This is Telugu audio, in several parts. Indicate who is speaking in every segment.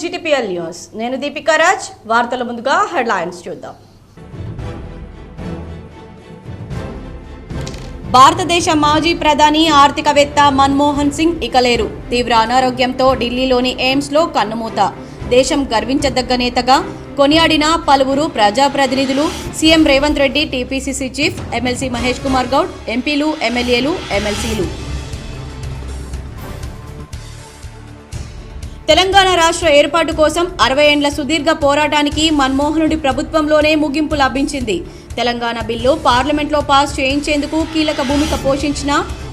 Speaker 1: GTPL news. నేను దీపికా రాజ్. వార్తల ముందుగా హెడ్లైన్స్ చూద్దాం. భారతదేశ మాజీ ప్రధాని ఆర్థికవేత్త మన్మోహన్ సింగ్ ఇక లేరు. తీవ్ర అనారోగ్యంతో ఢిల్లీలోని ఎయిమ్స్లో కన్నుమూత. దేశం గర్వించదగ్గ నేతగా కొనియాడిన పలువురు ప్రజాప్రతినిధులు, CM Revanth Reddy, TPCC chief, MLC Mahesh Kumar Goud, ఎంపీలు, ఎమ్మెల్యేలు, ఎమ్మెల్సీలు. తెలంగాణ రాష్ట్ర ఏర్పాటు కోసం 60 ఏండ్ల సుదీర్ఘ పోరాటానికి మన్మోహనుడి ప్రభుత్వంలోనే ముగింపు లభించింది. తెలంగాణ బిల్లు పార్లమెంట్లో పాస్ చేయించేందుకు కీలక భూమిక పోషించిన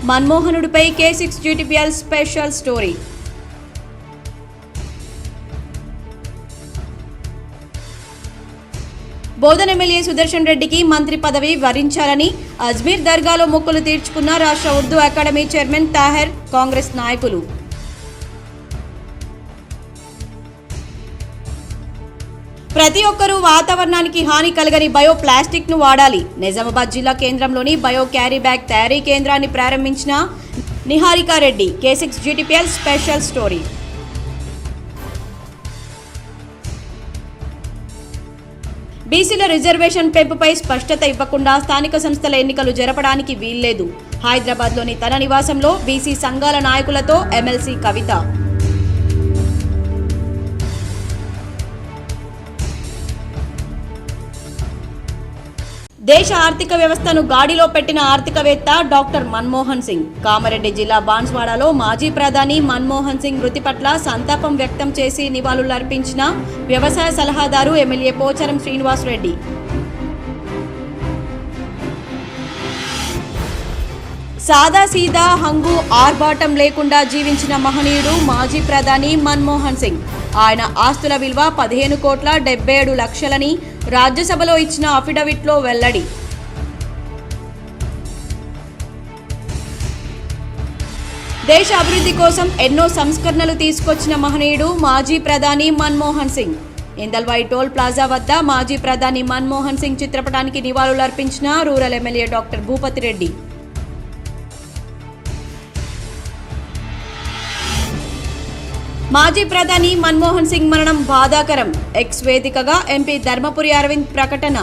Speaker 1: మన్మోహనుడిపై K6 GTPL special story. Bodhan MLA Sudarshan రెడ్డికి మంత్రి పదవి వరించాలని అజ్మీర్ దర్గాలో మొక్కులు తీర్చుకున్న రాష్ట్ర ఉర్దూ అకాడమీ చైర్మన్ తాహెర్, కాంగ్రెస్ నాయకులు. ప్రతి ఒక్కరూ వాతావరణానికి హాని కలగని బయో ప్లాస్టిక్ ను వాడాలి. నిజామాబాద్ జిల్లా కేంద్రంలోని బయో క్యారీ బ్యాగ్ తయారీ కేంద్రాన్ని ప్రారంభించిన Niharika Reddy. K6 GTPL special story. బీసీల రిజర్వేషన్ పెంపుపై స్పష్టత ఇవ్వకుండా స్థానిక సంస్థల ఎన్నికలు జరపడానికి వీల్లేదు. హైదరాబాద్లోని తన నివాసంలో బీసీ సంఘాల నాయకులతో ఎమ్మెల్సీ కవిత. దేశ ఆర్థిక వ్యవస్థను గాడిలో పెట్టిన ఆర్థికవేత్త డాక్టర్ మన్మోహన్ సింగ్. కామారెడ్డి జిల్లా బాన్స్వాడలో మాజీ ప్రధాని మన్మోహన్ సింగ్ మృతి పట్ల సంతాపం వ్యక్తం చేసి నివాళులర్పించిన వ్యవసాయ సలహాదారు, ఎమ్మెల్యే పోచారం శ్రీనివాస్ రెడ్డి. సాదాసీదా, హంగు ఆర్భాటం లేకుండా జీవించిన మహనీయుడు మాజీ ప్రధాని మన్మోహన్ సింగ్. ఆయన ఆస్తుల విలువ 15,77,00,000ని రాజ్యసభలో ఇచ్చిన అఫిడవిట్లో వెల్లడి. దేశ అభివృద్ధి కోసం ఎన్నో సంస్కరణలు తీసుకొచ్చిన మహనీయుడు మాజీ ప్రధాని మన్మోహన్ సింగ్. ఇందల్వాయి టోల్ ప్లాజా వద్ద మాజీ ప్రధాని మన్మోహన్ సింగ్ చిత్రపటానికి నివాళులర్పించిన rural MLA doctor Bhupathi Reddy. మాజీ ప్రధాని మన్మోహన్ సింగ్ మరణం బాధాకరం. ఎక్స్ వేదికగా ఎంపీ ధర్మపురి అరవింద్ ప్రకటన.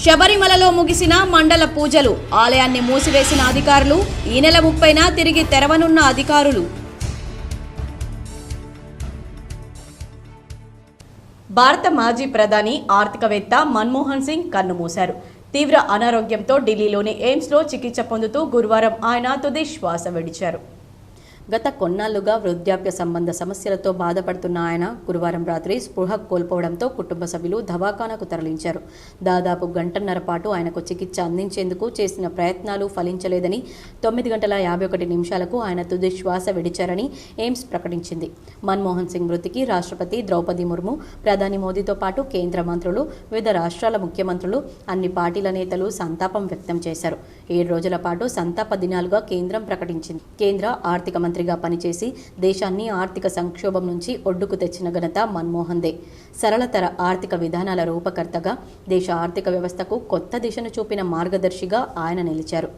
Speaker 1: శబరిమలలో ముగిసిన మండల పూజలు. ఆలయాన్ని మూసివేసిన అధికారులు. ఈ నెల 30న తిరిగి తెరవనున్న అధికారులు. భారత మాజీ ప్రధాని ఆర్థికవేత్త మన్మోహన్ సింగ్ కన్నుమూశారు. తీవ్ర అనారోగ్యంతో ఢిల్లీలోని ఎయిమ్స్లో చికిత్స పొందుతూ గురువారం ఆయన తుది శ్వాస విడిచారు. గత కొన్నాళ్లుగా వృద్ధాప్య సంబంధ సమస్యలతో బాధపడుతున్న ఆయన గురువారం రాత్రి స్పృహ కోల్పోవడంతో కుటుంబ సభ్యులు దవాఖానాకు తరలించారు. దాదాపు గంటన్నర పాటు ఆయనకు చికిత్స అందించేందుకు చేసిన ప్రయత్నాలు ఫలించలేదని 9:51 ఆయన తుది శ్వాస విడిచారని ఎయిమ్స్ ప్రకటించింది. మన్మోహన్ సింగ్ మృతికి రాష్ట్రపతి ద్రౌపది ముర్ము, ప్రధాని మోదీతో పాటు కేంద్ర మంత్రులు, వివిధ రాష్ట్రాల ముఖ్యమంత్రులు, అన్ని పార్టీల నేతలు సంతాపం వ్యక్తం చేశారు. 7 రోజుల పాటు సంతాప దినాలుగా కేంద్రం ప్రకటించింది. కేంద్ర ఆర్థిక మంత్రిగా పనిచేసి దేశాన్ని ఆర్థిక సంక్షోభం నుంచి ఒడ్డుకు తెచ్చిన ఘనత మన్మోహన్దే. సరళతర ఆర్థిక విధానాల రూపకర్తగా, దేశ ఆర్థిక వ్యవస్థకు కొత్త దిశను చూపిన మార్గదర్శిగా ఆయన నిలిచారు.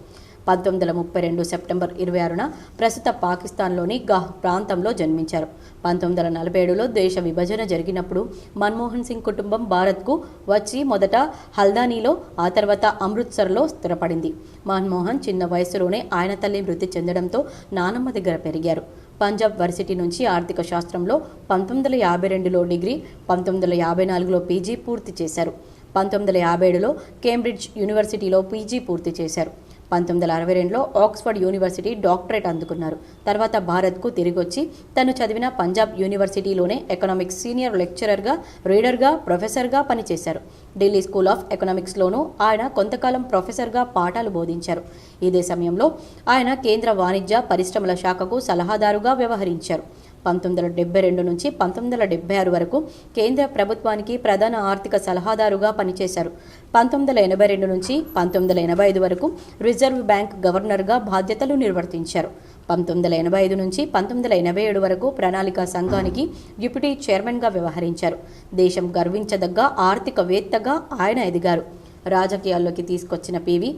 Speaker 1: 1932 సెప్టెంబర్ 26న ప్రస్తుత పాకిస్తాన్లోని గాహ్ ప్రాంతంలో జన్మించారు. 1947లో దేశ విభజన జరిగినప్పుడు మన్మోహన్ సింగ్ కుటుంబం భారత్కు వచ్చి మొదట హల్దానీలో, ఆ తర్వాత అమృత్సర్లో స్థిరపడింది. మన్మోహన్ చిన్న వయసులోనే ఆయన తల్లి మృతి చెందడంతో నానమ్మ దగ్గర పెరిగారు. పంజాబ్ వర్సిటీ నుంచి ఆర్థిక శాస్త్రంలో 1952లో డిగ్రీ, 1954లో పీజీ పూర్తి చేశారు. 1957లో కేంబ్రిడ్జ్ యూనివర్సిటీలో పీజీ పూర్తి చేశారు. 1962లో ఆక్స్ఫర్డ్ యూనివర్సిటీ డాక్టరేట్ అందుకున్నారు. తర్వాత భారత్కు తిరిగొచ్చి తను చదివిన పంజాబ్ యూనివర్సిటీలోనే ఎకనామిక్స్ సీనియర్ లెక్చరర్గా, రీడర్గా, ప్రొఫెసర్గా పనిచేశారు. ఢిల్లీ స్కూల్ ఆఫ్ ఎకనామిక్స్లోనూ ఆయన కొంతకాలం ప్రొఫెసర్గా పాఠాలు బోధించారు. ఇదే సమయంలో ఆయన కేంద్ర వాణిజ్య పరిశ్రమల శాఖకు సలహాదారుగా వ్యవహరించారు. 1972 నుంచి 1976 వరకు కేంద్ర ప్రభుత్వానికి ప్రధాన ఆర్థిక సలహాదారుగా పనిచేశారు. 1982 నుంచి 1985 వరకు రిజర్వ్ బ్యాంక్ గవర్నర్గా బాధ్యతలు నిర్వర్తించారు. 1985 నుంచి 1987 వరకు ప్రణాళికా సంఘానికి డిప్యూటీ చైర్మన్గా వ్యవహరించారు. దేశం గర్వించదగ్గ ఆర్థికవేత్తగా ఆయన ఎదిగారు. రాజకీయాల్లోకి తీసుకొచ్చిన పివి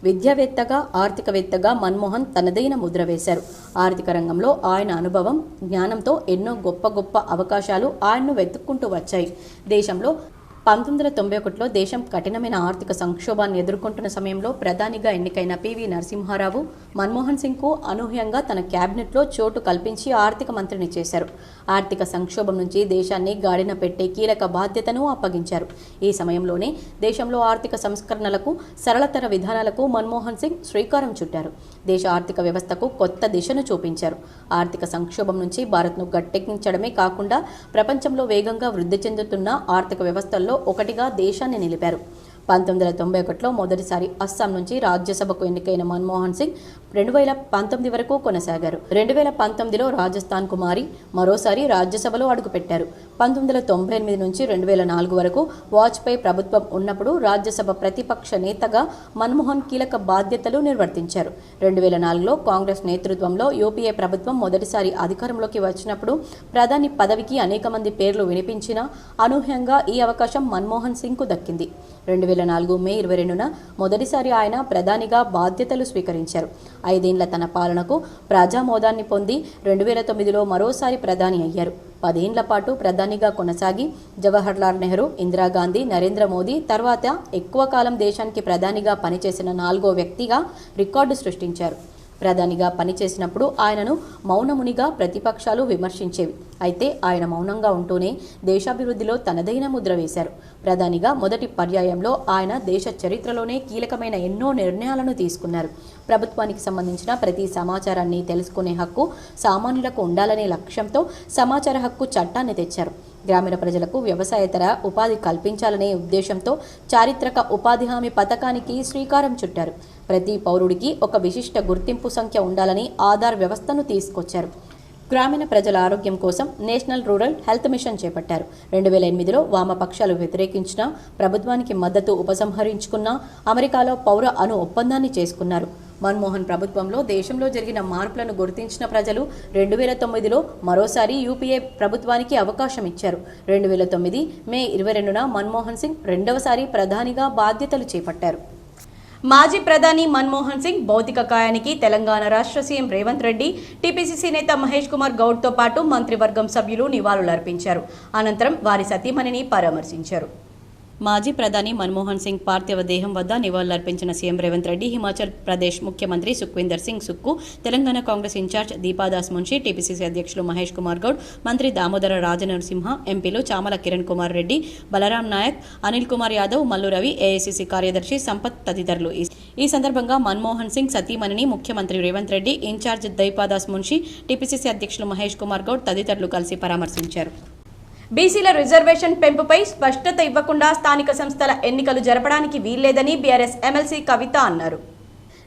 Speaker 1: విద్యావేత్తగా, ఆర్థికవేత్తగా మన్మోహన్ తనదైన ముద్ర వేశారు. ఆర్థిక రంగంలో ఆయన అనుభవం, జ్ఞానంతో ఎన్నో గొప్ప అవకాశాలు ఆయన్ను వెతుక్కుంటూ వచ్చాయి. దేశంలో 1991లో దేశం కఠినమైన ఆర్థిక సంక్షోభాన్ని ఎదుర్కొంటున్న సమయంలో ప్రధానిగా ఎన్నికైన పివి నరసింహారావు మన్మోహన్ సింగ్కు అనూహ్యంగా తన క్యాబినెట్లో చోటు కల్పించి ఆర్థిక మంత్రిని చేశారు. ఆర్థిక సంక్షోభం నుంచి దేశాన్ని గాడిన పెట్టే కీలక బాధ్యతను అప్పగించారు. ఈ సమయంలోనే దేశంలో ఆర్థిక సంస్కరణలకు, సరళతర విధానాలకు మన్మోహన్ సింగ్ శ్రీకారం చుట్టారు. దేశ ఆర్థిక వ్యవస్థకు కొత్త దిశను చూపించారు. ఆర్థిక సంక్షోభం నుంచి భారత్ను గట్టెక్కించడమే కాకుండా ప్రపంచంలో వేగంగా వృద్ధి చెందుతున్న ఆర్థిక వ్యవస్థల్లో ఒకటిగా దేశాన్ని నిలిపారు. 1991లో మొదటిసారి అస్సాం నుంచి రాజ్యసభకు ఎన్నికైన మన్మోహన్ సింగ్ 2019 వరకు కొనసాగారు. 2019లో రాజస్థాన్కు మారి మరోసారి రాజ్యసభలో అడుగుపెట్టారు. 1998 నుంచి 2004 వరకు వాజ్పేయి ప్రభుత్వం ఉన్నప్పుడు రాజ్యసభ ప్రతిపక్ష నేతగా మన్మోహన్ కీలక బాధ్యతలు నిర్వర్తించారు. 2004లో కాంగ్రెస్ నేతృత్వంలో యూపీఏ ప్రభుత్వం మొదటిసారి అధికారంలోకి వచ్చినప్పుడు ప్రధాని పదవికి అనేక మంది పేర్లు వినిపించినా అనూహ్యంగా ఈ అవకాశం మన్మోహన్ సింగ్కు దక్కింది. 2004 మే 22న మొదటిసారి ఆయన ప్రధానిగా బాధ్యతలు స్వీకరించారు. 5 ఏళ్ల తన పాలనకు ప్రజామోదాన్ని పొంది 2009లో మరోసారి ప్రధాని అయ్యారు. 10 ఏళ్ల పాటు ప్రధానిగా కొనసాగి జవహర్లాల్ నెహ్రూ, ఇందిరాగాంధీ, నరేంద్ర మోదీ తర్వాత ఎక్కువ కాలం దేశానికి ప్రధానిగా పనిచేసిన 4వ వ్యక్తిగా రికార్డు సృష్టించారు. ప్రధానిగా పనిచేసినప్పుడు ఆయనను మౌనమునిగా ప్రతిపక్షాలు విమర్శించేవి. అయితే ఆయన మౌనంగా ఉంటూనే దేశాభివృద్ధిలో తనదైన ముద్ర వేశారు. ప్రధానిగా మొదటి పర్యాయంలో ఆయన దేశ చరిత్రలోనే కీలకమైన ఎన్నో నిర్ణయాలను తీసుకున్నారు. ప్రభుత్వానికి సంబంధించిన ప్రతి సమాచారాన్ని తెలుసుకునే హక్కు సామాన్యులకు ఉండాలనే లక్ష్యంతో సమాచార హక్కు చట్టాన్ని తెచ్చారు. గ్రామీణ ప్రజలకు వ్యవసాయేతర ఉపాధి కల్పించాలనే ఉద్దేశంతో చారిత్రక ఉపాధి హామీ పథకానికి శ్రీకారం చుట్టారు. ప్రతి పౌరుడికి ఒక విశిష్ట గుర్తింపు సంఖ్య ఉండాలని ఆధార్ వ్యవస్థను తీసుకొచ్చారు. గ్రామీణ ప్రజల ఆరోగ్యం కోసం నేషనల్ రూరల్ హెల్త్ మిషన్ చేపట్టారు. 2008లో వామపక్షాలు వ్యతిరేకించిన ప్రభుత్వానికి మద్దతు ఉపసంహరించుకున్న అమెరికాలో పౌర అణు ఒప్పందాన్ని చేసుకున్నారు. మన్మోహన్ ప్రభుత్వంలో దేశంలో జరిగిన మార్పులను గుర్తించిన ప్రజలు 2009లో మరోసారి యూపీఏ ప్రభుత్వానికి అవకాశం ఇచ్చారు. 2009 మే 22న మన్మోహన్ సింగ్ రెండవసారి ప్రధానిగా బాధ్యతలు చేపట్టారు. మాజీ ప్రధాని మన్మోహన్ సింగ్ భౌతిక కాయానికి తెలంగాణ రాష్ట్ర సీఎం రేవంత్ రెడ్డి, టీపీసీసీ నేత మహేష్ కుమార్ గౌడ్తో పాటు మంత్రివర్గం సభ్యులు నివాళులర్పించారు. అనంతరం వారి సతీమణిని పరామర్శించారు. మాజీ ప్రధాని మన్మోహన్ సింగ్ పార్థివ దేహం వద్ద నివాళులర్పించిన సీఎం రేవంత్ రెడ్డి, హిమాచల్ ప్రదేశ్ ముఖ్యమంత్రి సుఖ్వీందర్ సింగ్ సుక్కు, తెలంగాణ కాంగ్రెస్ ఇన్ఛార్జ్ దీపాదాస్ మున్షి, టీపీసీసీ అధ్యక్షులు మహేష్ కుమార్ గౌడ్, మంత్రి దామోదర రాజనరసింహ, ఎంపీలు చామల కిరణ్ కుమార్ రెడ్డి, బలరాం నాయక్, అనిల్ కుమార్ యాదవ్, మల్లు రవి, ఏఐసీసీ కార్యదర్శి సంపత్ తదితరులు ఈ సందర్భంగా మన్మోహన్ సింగ్ సతీమణిని ముఖ్యమంత్రి రేవంత్ రెడ్డి, ఇన్ఛార్జ్ దీపాదాస్ మున్షి, టీపీసీసీ అధ్యక్షులు మహేష్ కుమార్ గౌడ్ తదితరులు కలిసి పరామర్శించారు. బీసీల రిజర్వేషన్ పెంపుపై స్పష్టత ఇవ్వకుండా స్థానిక సంస్థల ఎన్నికలు జరపడానికి వీల్లేదని బీఆర్ఎస్ ఎమ్మెల్సీ కవిత అన్నారు.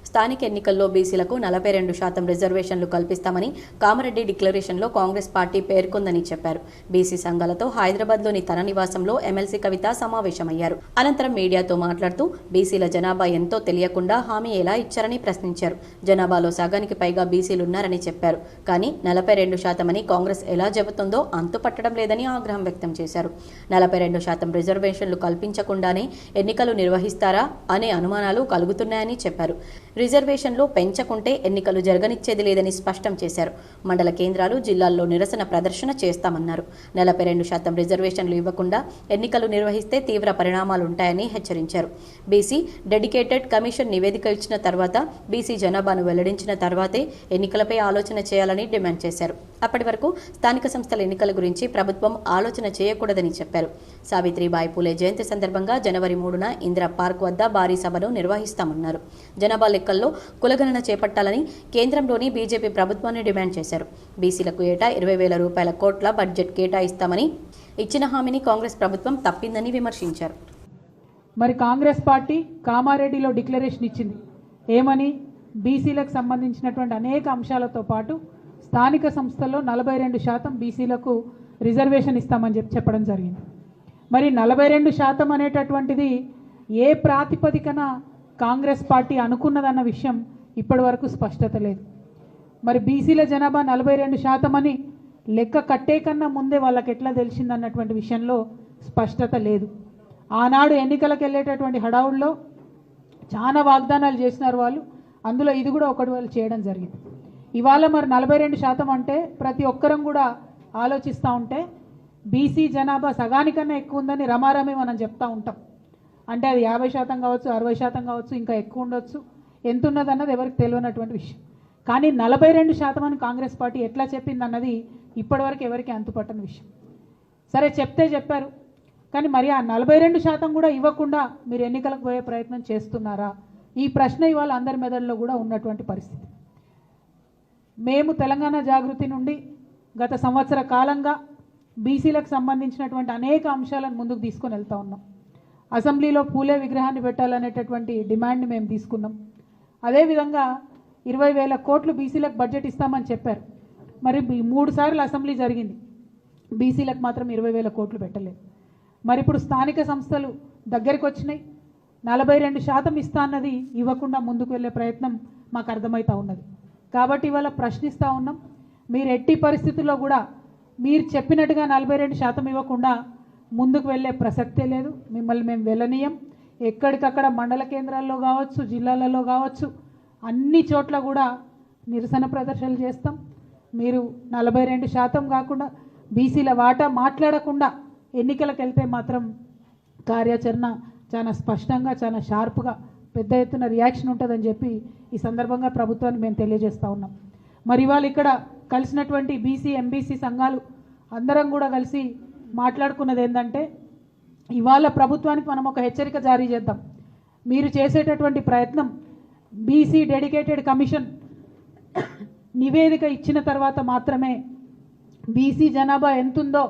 Speaker 1: స్థానిక ఎన్నికల్లో బీసీలకు 42% రిజర్వేషన్లు కల్పిస్తామని కామారెడ్డి డిక్లరేషన్లో కాంగ్రెస్ పార్టీ పేర్కొందని చెప్పారు. బీసీ సంఘాలతో హైదరాబాద్లోని తన నివాసంలో ఎమ్మెల్సీ కవిత సమావేశమయ్యారు. అనంతరం మీడియాతో మాట్లాడుతూ బీసీల జనాభా ఎంతో తెలియకుండా హామీ ఎలా ఇచ్చారని ప్రశ్నించారు. జనాభాలో సగానికి పైగా బీసీలున్నారని చెప్పారు. కానీ 42% అని కాంగ్రెస్ ఎలా చెబుతుందో అంతుపట్టడం లేదని ఆగ్రహం వ్యక్తం చేశారు. 42% రిజర్వేషన్లు కల్పించకుండానే ఎన్నికలు నిర్వహిస్తారా అనే అనుమానాలు కలుగుతున్నాయని చెప్పారు. రిజర్వేషన్లు పెంచకుంటే ఎన్నికలు జరగనిచ్చేది లేదని స్పష్టం చేశారు. మండల కేంద్రాలు, జిల్లాల్లో నిరసన ప్రదర్శన చేస్తామన్నారు. 42% రిజర్వేషన్లు ఇవ్వకుండా ఎన్నికలు నిర్వహిస్తే తీవ్ర పరిణామాలుంటాయని హెచ్చరించారు. బీసీ డెడికేటెడ్ కమిషన్ నివేదిక ఇచ్చిన తర్వాత, బీసీ జనాభాను వెల్లడించిన తర్వాతే ఎన్నికలపై ఆలోచన చేయాలని డిమాండ్ చేశారు. అప్పటి వరకు స్థానిక సంస్థల ఎన్నికల గురించి ప్రభుత్వం ఆలోచన చేయకూడదని చెప్పారు. సావిత్రిబాయి పూలే జయంతి సందర్భంగా జనవరి 3న ఇందిరా పార్క్ వద్ద భారీ సభను నిర్వహిస్తామన్నారు. జనాభా లెక్కల్లో కులగణన చేపట్టాలని కేంద్రంలోని బీజేపీ ప్రభుత్వాన్ని డిమాండ్ చేశారు. బీసీలకు ఏటా 20,000 రూపాయల కోట్ల బడ్జెట్ కేటాయిస్తామని ఇచ్చిన హామీని కాంగ్రెస్ ప్రభుత్వం తప్పిందని విమర్శించారు.
Speaker 2: మరి కాంగ్రెస్ పార్టీ కామారెడ్డిలో డిక్లరేషన్ ఇచ్చింది. ఏమని? బీసీలకు సంబంధించినటువంటి అనేక అంశాలతో పాటు స్థానిక సంస్థల్లో 42% బీసీలకు రిజర్వేషన్ ఇస్తామని చెప్పడం జరిగింది. మరి 42% అనేటటువంటిది ఏ ప్రాతిపదికన కాంగ్రెస్ పార్టీ అనుకున్నదన్న విషయం ఇప్పటి వరకు స్పష్టత లేదు. మరి బీసీల జనాభా 42% అని లెక్క కట్టే కన్నా ముందే వాళ్ళకి ఎట్లా తెలిసిందన్నటువంటి విషయంలో స్పష్టత లేదు. ఆనాడు ఎన్నికలకు వెళ్ళేటటువంటి హడావుల్లో చాలా వాగ్దానాలు చేసినారు వాళ్ళు. అందులో ఇది కూడా ఒకటి వాళ్ళు చేయడం జరిగింది. ఇవాళ మరి 42% అంటే ప్రతి ఒక్కరం కూడా ఆలోచిస్తూ ఉంటే బీసీ జనాభా సగానికన్నా ఎక్కువ ఉందని రమారమి మనం చెప్తా ఉంటాం. అంటే అది 50% కావచ్చు, 60% కావచ్చు, ఇంకా ఎక్కువ ఉండొచ్చు. ఎంత ఉన్నదన్నది ఎవరికి తెలియనటువంటి విషయం. కానీ 42% అని కాంగ్రెస్ పార్టీ ఎట్లా చెప్పింది అన్నది ఇప్పటివరకు ఎవరికి అంతుపట్టని విషయం. సరే చెప్తే చెప్పారు, కానీ మరి ఆ 42% కూడా ఇవ్వకుండా మీరు ఎన్నికలకు పోయే ప్రయత్నం చేస్తున్నారా? ఈ ప్రశ్న ఇవాళ అందరి మెదడులో కూడా ఉన్నటువంటి పరిస్థితి. మేము తెలంగాణ జాగృతి నుండి గత సంవత్సర కాలంగా బీసీలకు సంబంధించినటువంటి అనేక అంశాలను ముందుకు తీసుకొని వెళ్తూ ఉన్నాం. అసెంబ్లీలో పూలే విగ్రహాన్ని పెట్టాలనేటటువంటి డిమాండ్ని మేము తీసుకున్నాం. అదేవిధంగా 20,000 కోట్లు బీసీలకు బడ్జెట్ ఇస్తామని చెప్పారు. మరి 3 సార్లు అసెంబ్లీ జరిగింది, బీసీలకు మాత్రం 20,000 కోట్లు పెట్టలేదు. మరి ఇప్పుడు స్థానిక సంస్థలు దగ్గరికి వచ్చినాయి, 42% ఇస్తా అన్నది ఇవ్వకుండా ముందుకు వెళ్ళే ప్రయత్నం మాకు అర్థమవుతూ ఉన్నది. కాబట్టి ఇవాళ ప్రశ్నిస్తూ ఉన్నాం, మీరు ఎట్టి పరిస్థితుల్లో కూడా మీరు చెప్పినట్టుగా 42% ఇవ్వకుండా ముందుకు వెళ్ళే ప్రసక్తే లేదు. మిమ్మల్ని మేము వెళ్ళనీయం. ఎక్కడికక్కడ మండల కేంద్రాల్లో కావచ్చు, జిల్లాలలో కావచ్చు, అన్ని చోట్ల కూడా నిరసన ప్రదర్శనలు చేస్తాం. మీరు 42% కాకుండా బీసీల వాటా మాట్లాడకుండా ఎన్నికలకు వెళ్తే మాత్రం కార్యాచరణ చాలా స్పష్టంగా, చాలా షార్ప్గా, పెద్ద ఎత్తున రియాక్షన్ ఉంటుందని చెప్పి ఈ సందర్భంగా ప్రభుత్వాన్ని మేము తెలియజేస్తూ ఉన్నాం. మరి ఇవాళ ఇక్కడ కలిసినటువంటి బీసీ ఎంబీసీ సంఘాలు అందరం కూడా కలిసి మాట్లాడుకున్నది ఏంటంటే, ఇవాళ ప్రభుత్వానికి మనం ఒక హెచ్చరిక జారీ చేద్దాం. మీరు చేసేటటువంటి ప్రయత్నం బీసీ డెడికేటెడ్ కమిషన్ నివేదిక ఇచ్చిన తర్వాత మాత్రమే, బీసీ జనాభా ఎంతుందో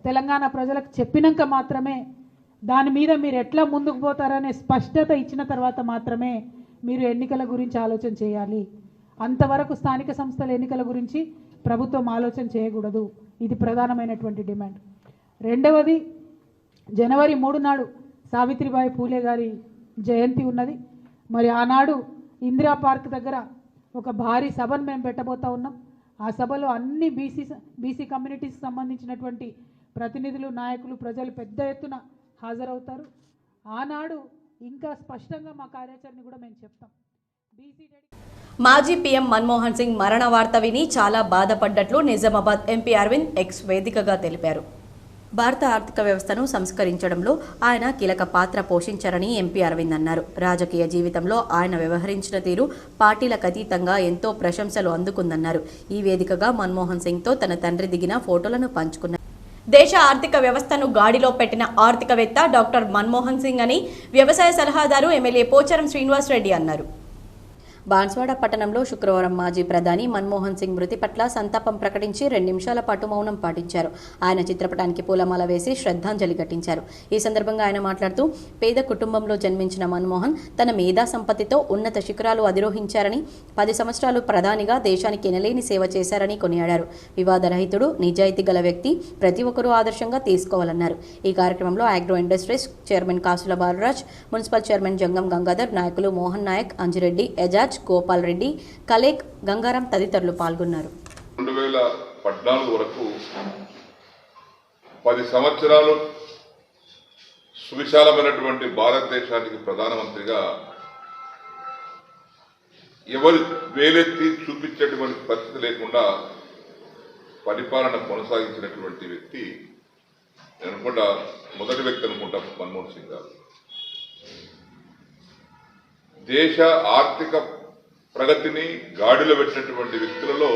Speaker 2: తెలంగాణ ప్రజలకు చెప్పినాక మాత్రమే, దాని మీద మీరు ఎట్లా ముందుకు పోతారనే స్పష్టత ఇచ్చిన తర్వాత మాత్రమే మీరు ఎన్నికల గురించి ఆలోచన చేయాలి. అంతవరకు స్థానిక సంస్థల ఎన్నికల గురించి ప్రభుత్వం ఆలోచన చేయకూడదు. ఇది ప్రధానమైనటువంటి డిమాండ్. రెండవది, జనవరి 3 నాడు సావిత్రిబాయి పూలే గారి జయంతి ఉన్నది. మరి ఆనాడు ఇందిరా పార్క్ దగ్గర ఒక భారీ సభను మేము పెట్టబోతా ఉన్నాం. ఆ సభలో అన్ని బీసీ కమ్యూనిటీకి సంబంధించినటువంటి ప్రతినిధులు, నాయకులు, ప్రజలు పెద్ద ఎత్తున హాజరవుతారు. ఆనాడు ఇంకా స్పష్టంగా మా కార్యాచరణ కూడా మేము చెప్తాం.
Speaker 1: మాజీ పీఎం మన్మోహన్ సింగ్ మరణ వార్త విని చాలా బాధపడ్డట్లు నిజామాబాద్ ఎంపీ అరవింద్ ఎక్స్ వేదికగా తెలిపారు. భారత ఆర్థిక వ్యవస్థను సంస్కరించడంలో ఆయన కీలక పాత్ర పోషించారని ఎంపీ అరవింద్ అన్నారు. రాజకీయ జీవితంలో ఆయన వ్యవహరించిన తీరు పార్టీలకు అతీతంగా ఎంతో ప్రశంసలు అందుకుందన్నారు. ఈ వేదికగా మన్మోహన్ సింగ్తో తన తండ్రి దిగిన ఫోటోలను పంచుకున్నారు. దేశ ఆర్థిక వ్యవస్థను గాడిలో పెట్టిన ఆర్థికవేత్త డాక్టర్ మన్మోహన్ సింగ్ అని వ్యవసాయ సలహాదారు ఎమ్మెల్యే పోచారం శ్రీనివాస్ రెడ్డి అన్నారు. బాన్స్వాడ పట్టణంలో శుక్రవారం మాజీ ప్రధాని మన్మోహన్ సింగ్ మృతి పట్ల సంతాపం ప్రకటించి 2 నిమిషాల పాటు మౌనం పాటించారు. ఆయన చిత్రపటానికి పూలమాల వేసి శ్రద్ధాంజలి ఘటించారు. ఈ సందర్భంగా ఆయన మాట్లాడుతూ, పేద కుటుంబంలో జన్మించిన మన్మోహన్ తన మేధా సంపత్తితో ఉన్నత శిఖరాలు అధిరోహించారని, 10 సంవత్సరాలు ప్రధానిగా దేశానికి ఎనలేని సేవ చేశారని కొనియాడారు. వివాదరహితుడు, నిజాయితీ గల వ్యక్తి, ప్రతి ఒక్కరూ ఆదర్శంగా తీసుకోవాలన్నారు. ఈ కార్యక్రమంలో ఆగ్రో ఇండస్ట్రీస్ చైర్మన్ కాసుల బాలరాజ్, మున్సిపల్ చైర్మన్ జంగం గంగాధర్, నాయకులు మోహన్ నాయక్, అంజిరెడ్డి, ఎజాజ్, గోపాల్ రెడ్డి, కలేక్, గంగారాం తదితరులు పాల్గొన్నారు.
Speaker 3: 2014 వరకు 10 సంవత్సరాలు సువిశాలమైనటువంటి భారతదేశానికి ప్రధానమంత్రిగా ఎవరు వేలెత్తి చూపించేటువంటి పరిస్థితి లేకుండా పరిపాలన కొనసాగించినటువంటి వ్యక్తి నేను అనుకుంటా మొదటి వ్యక్తి అనుకుంటా మన్మోహన్ సింగ్ గారు. దేశ ఆర్థిక ప్రగతిని గాడిలో పెట్టినటువంటి వ్యక్తులలో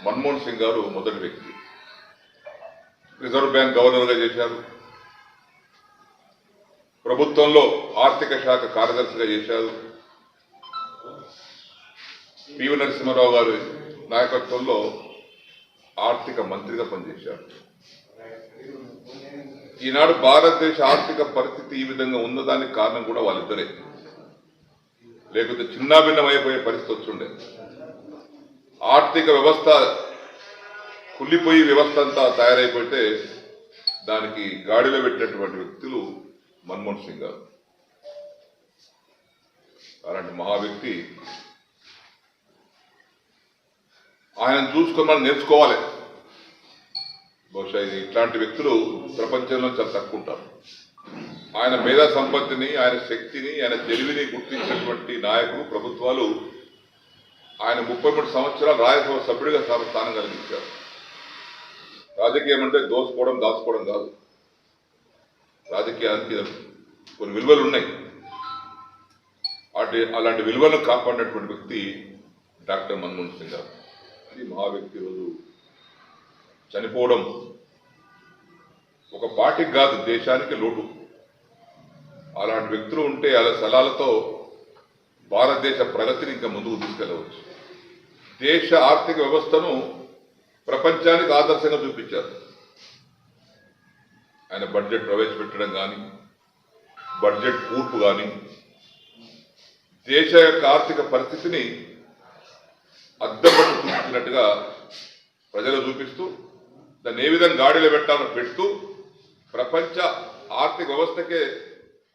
Speaker 3: మన్మోహన్ సింగ్ గారు మొదటి వ్యక్తి. రిజర్వ్ బ్యాంక్ గవర్నర్గా చేశారు, ప్రభుత్వంలో ఆర్థిక శాఖ కార్యదర్శిగా చేశారు, పివి నరసింహారావు గారి నాయకత్వంలో ఆర్థిక మంత్రిగా పనిచేశారు. ఈనాడు భారతదేశ ఆర్థిక పరిస్థితి ఈ విధంగా ఉన్నదానికి కారణం కూడా వాళ్ళిద్దరే, లేకపోతే చిన్నాభిన్నమైపోయే పరిస్థితి వచ్చిండే. ఆర్థిక వ్యవస్థ కుళ్ళిపోయి వ్యవస్థ అంతా తయారైపోతే దానికి గాడిలో పెట్టినటువంటి వ్యక్తులు మన్మోహన్ సింగ్ గారు. అలాంటి మహా వ్యక్తి, ఆయన చూసుకొని మనం నేర్చుకోవాలి. బహుశా ఇట్లాంటి వ్యక్తులు ప్రపంచంలో చాలా తక్కువ ఉంటారు. ఆయన మేధా సంపత్తిని, ఆయన శక్తిని, ఆయన తెలివిని గుర్తించినటువంటి నాయకులు, ప్రభుత్వాలు ఆయన 33 సంవత్సరాలు రాజ్యసభ సభ్యుడిగా స్థానం కలిగించారు. రాజకీయం అంటే దోసుకోవడం, దాచుకోవడం కాదు. రాజకీయానికి కొన్ని విలువలు ఉన్నాయి. అలాంటి విలువలను కాపాడినటువంటి వ్యక్తి డాక్టర్ మన్మోహన్ సింగ్ గారు. ఈ మహా వ్యక్తి రోజు చనిపోవడం ఒక పార్టీకి కాదు, దేశానికి లోటు. అలాంటి వ్యక్తులు ఉంటే అలా సలహాలతో భారతదేశ ప్రగతిని ఇంకా ముందుకు తీసుకెళ్లవచ్చు. దేశ ఆర్థిక వ్యవస్థను ప్రపంచానికి ఆదర్శంగా చూపించారు. ఆయన బడ్జెట్ ప్రవేశపెట్టడం కానీ, బడ్జెట్ కూర్పు కానీ, దేశ యొక్క ఆర్థిక పరిస్థితిని అద్దపట్టు చూపించినట్టుగా ప్రజలు చూపిస్తూ దాన్ని ఏ విధంగా గాడిలో పెట్టాలో పెడుతూ ప్రపంచ ఆర్థిక వ్యవస్థకే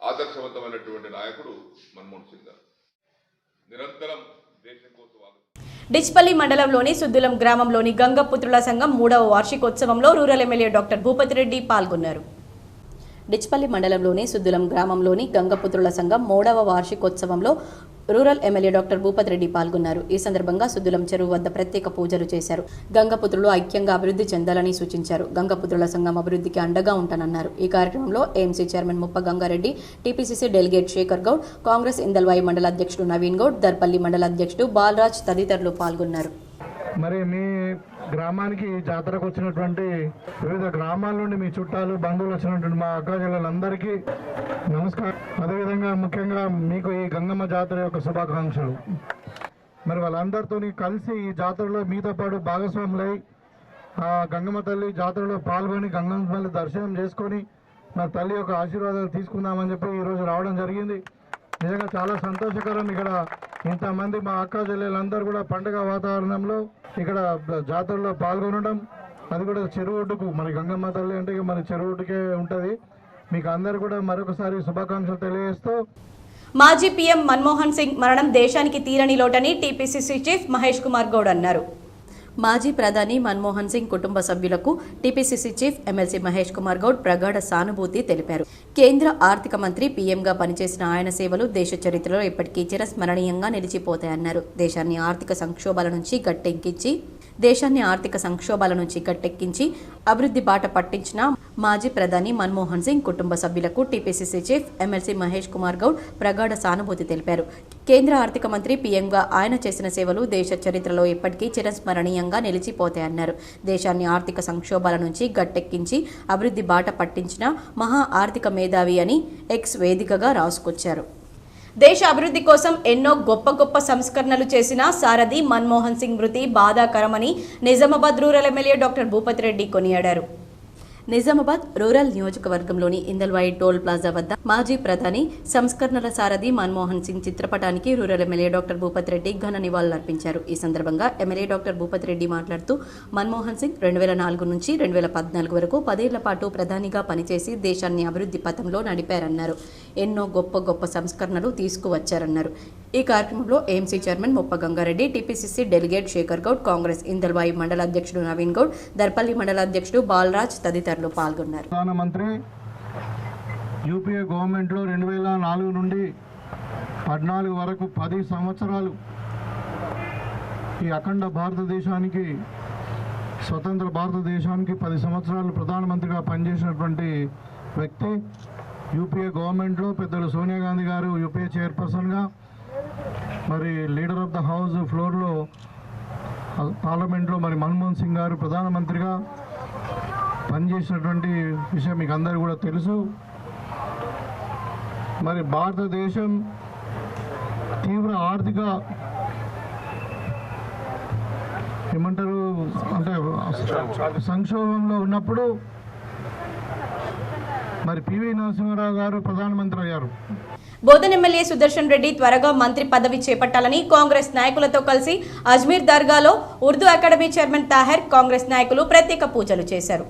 Speaker 3: ఆదర్శవంతమైనటువంటి నాయకుడు మన్మోహన్ సింగ్ గారు. నిరంతరం దేశం కోసం
Speaker 1: డిచ్పల్లి మండలంలోని సుద్దులం గ్రామంలోని గంగపుత్రుల సంఘం 3వ వార్షికోత్సవంలో rural MLA doctor Bhupathi Reddy పాల్గొన్నారు. డిచ్పల్లి మండలంలోని సుద్దులం గ్రామంలోని గంగపుత్రుల సంఘం 3వ వార్షికోత్సవంలో rural MLA doctor Bhupathi Reddy పాల్గొన్నారు. ఈ సందర్భంగా సుద్దులం చెరువు వద్ద ప్రత్యేక పూజలు చేశారు. గంగపుత్రులు ఐక్యంగా అభివృద్ధి చెందాలని సూచించారు. గంగపుత్రుల సంఘం అభివృద్ధికి అండగా ఉంటానన్నారు. ఈ కార్యక్రమంలో ఏఎంసీ చైర్మన్ ముప్ప గంగారెడ్డి, టీపీసీసీ డెలిగేట్ శేఖర్ గౌడ్, కాంగ్రెస్ ఇందల్వాయి మండల అధ్యక్షుడు నవీన్ గౌడ్, దర్పల్లి మండల అధ్యక్షుడు బాలరాజ్ తదితరులు పాల్గొన్నారు.
Speaker 4: మరి మీ గ్రామానికి జాతరకు వచ్చినటువంటి వివిధ గ్రామాల నుండి మీ చుట్టాలు, బంధువులు వచ్చినటువంటి మా అక్క చెల్లెలందరికీ నమస్కారం. అదేవిధంగా ముఖ్యంగా మీకు ఈ గంగమ్మ జాతర యొక్క శుభాకాంక్షలు. మరి వాళ్ళందరితో కలిసి ఈ జాతరలో మీతో పాటు భాగస్వాములై ఆ గంగమ్మ తల్లి జాతరలో పాల్గొని గంగమ్మ తల్లి దర్శనం చేసుకొని మా తల్లి యొక్క ఆశీర్వాదాలు తీసుకుందామని చెప్పి ఈరోజు రావడం జరిగింది. నిజంగా చాలా సంతోషకరం. ఇక్కడ ఇంతమంది మా అక్క చెల్లెలందరూ కూడా పండుగ వాతావరణంలో ఇక్కడ జాతరలో పాల్గొనడం, అది కూడా చెరువు ఒడ్డుకు, మరి గంగమ్మ తల్లి అంటే మన చెరువు ఒడ్డుకే ఉంటుంది. మీకు అందరు కూడా మరొకసారి శుభాకాంక్షలు తెలియజేస్తూ,
Speaker 1: మాజీ పీఎం మన్మోహన్ సింగ్ మరణం దేశానికి తీరని లోటని టీపీసీసీ చీఫ్ మహేష్ కుమార్ గౌడ్ అన్నారు. మాజీ ప్రధాని మన్మోహన్ సింగ్ కుటుంబ సభ్యులకు TPCC chief MLC Mahesh Kumar Goud ప్రగాఢ సానుభూతి తెలిపారు. కేంద్ర ఆర్థిక మంత్రి పీఎంగా పనిచేసిన ఆయన సేవలు దేశ చరిత్రలో ఎప్పటికీ చిరస్మరణీయంగా నిలిచిపోతాయన్నారు. దేశాన్ని ఆర్థిక సంక్షోభాల నుంచి గట్టెక్కించి అభివృద్ధి బాట పట్టించిన మాజీ ప్రధాని మన్మోహన్ సింగ్ కుటుంబ సభ్యులకు TPCC chief MLC Mahesh Kumar Goud ప్రగాఢ సానుభూతి తెలిపారు. కేంద్ర ఆర్థిక మంత్రి పీఎంగా ఆయన చేసిన సేవలు దేశ చరిత్రలో ఎప్పటికీ చిరస్మరణీయంగా నిలిచిపోతాయన్నారు. దేశాన్ని ఆర్థిక సంక్షోభాల నుంచి గట్టెక్కించి అభివృద్ధి బాట పట్టించిన మహా ఆర్థిక మేధావి అని ఎక్స్ వేదికగా రాసుకొచ్చారు. దేశ అభివృద్ధి కోసం ఎన్నో గొప్ప సంస్కరణలు చేసిన సారథి మన్మోహన్ సింగ్ మృతి బాధాకరమని Nizamabad rural MLA doctor Bhupathi Reddy కొనియాడారు. నిజామాబాద్ రూరల్ నియోజకవర్గంలోని ఇందల్వాయి టోల్ ప్లాజా వద్ద మాజీ ప్రధాని సంస్కరణల సారథి మన్మోహన్ సింగ్ చిత్రపటానికి rural MLA doctor Bhupathi Reddy ఘన నివాళులర్పించారు. ఈ సందర్భంగా ఎమ్మెల్యే డాక్టర్ భూపతి రెడ్డి మాట్లాడుతూ మన్మోహన్ సింగ్ 2004 నుంచి 2014 వరకు 10 ఏళ్ల పాటు ప్రధానిగా పనిచేసి దేశాన్ని అభివృద్ధి పథంలో నడిపారన్నారు. ఎన్నో గొప్ప సంస్కరణలు తీసుకువచ్చారన్నారు. ఈ కార్యక్రమంలో ఏఎంసీ చైర్మన్ ముప్ప గంగారెడ్డి, టీపీసీసీ డెలిగేట్ శేఖర్ గౌడ్, కాంగ్రెస్ ఇందల్వాయి మండల అధ్యక్షుడు నవీన్ గౌడ్, దర్పల్లి మండల అధ్యక్షుడు బాలరాజ్ తదితరులు పాల్గొన్నారు.
Speaker 4: ప్రధానమంత్రి యూపీఏ గవర్నమెంట్లో 2004 నుండి 14 వరకు 10 సంవత్సరాలు ఈ అఖండ భారతదేశానికి, స్వతంత్ర భారతదేశానికి 10 సంవత్సరాలు ప్రధానమంత్రిగా పనిచేసినటువంటి వ్యక్తి. యూపీఏ గవర్నమెంట్లో పెద్దలు సోనియా గాంధీ గారు యూపీఏ చైర్పర్సన్గా, మరి లీడర్ ఆఫ్ ద హౌస్ ఫ్లోర్లో పార్లమెంట్లో మరి మన్మోహన్ సింగ్ గారు ప్రధానమంత్రిగా పనిచేసినటువంటి విషయం మీకు అందరూ కూడా తెలుసు. మరి భారతదేశం తీవ్ర ఆర్థిక ఏమంటారు అంటే సంక్షోభంలో ఉన్నప్పుడు మరి పివి నరసింహారావు గారు ప్రధానమంత్రి అయ్యారు.
Speaker 1: బోధన్ ఎమ్మెల్యే సుదర్శన్ రెడ్డి త్వరగా మంత్రి పదవి చేపట్టాలని కాంగ్రెస్ నాయకులతో కలిసి అజ్మీర్ దర్గాలో ఉర్దూ అకాడమీ చైర్మన్ తాహెర్, కాంగ్రెస్ నాయకులు ప్రత్యేక పూజలు చేశారు.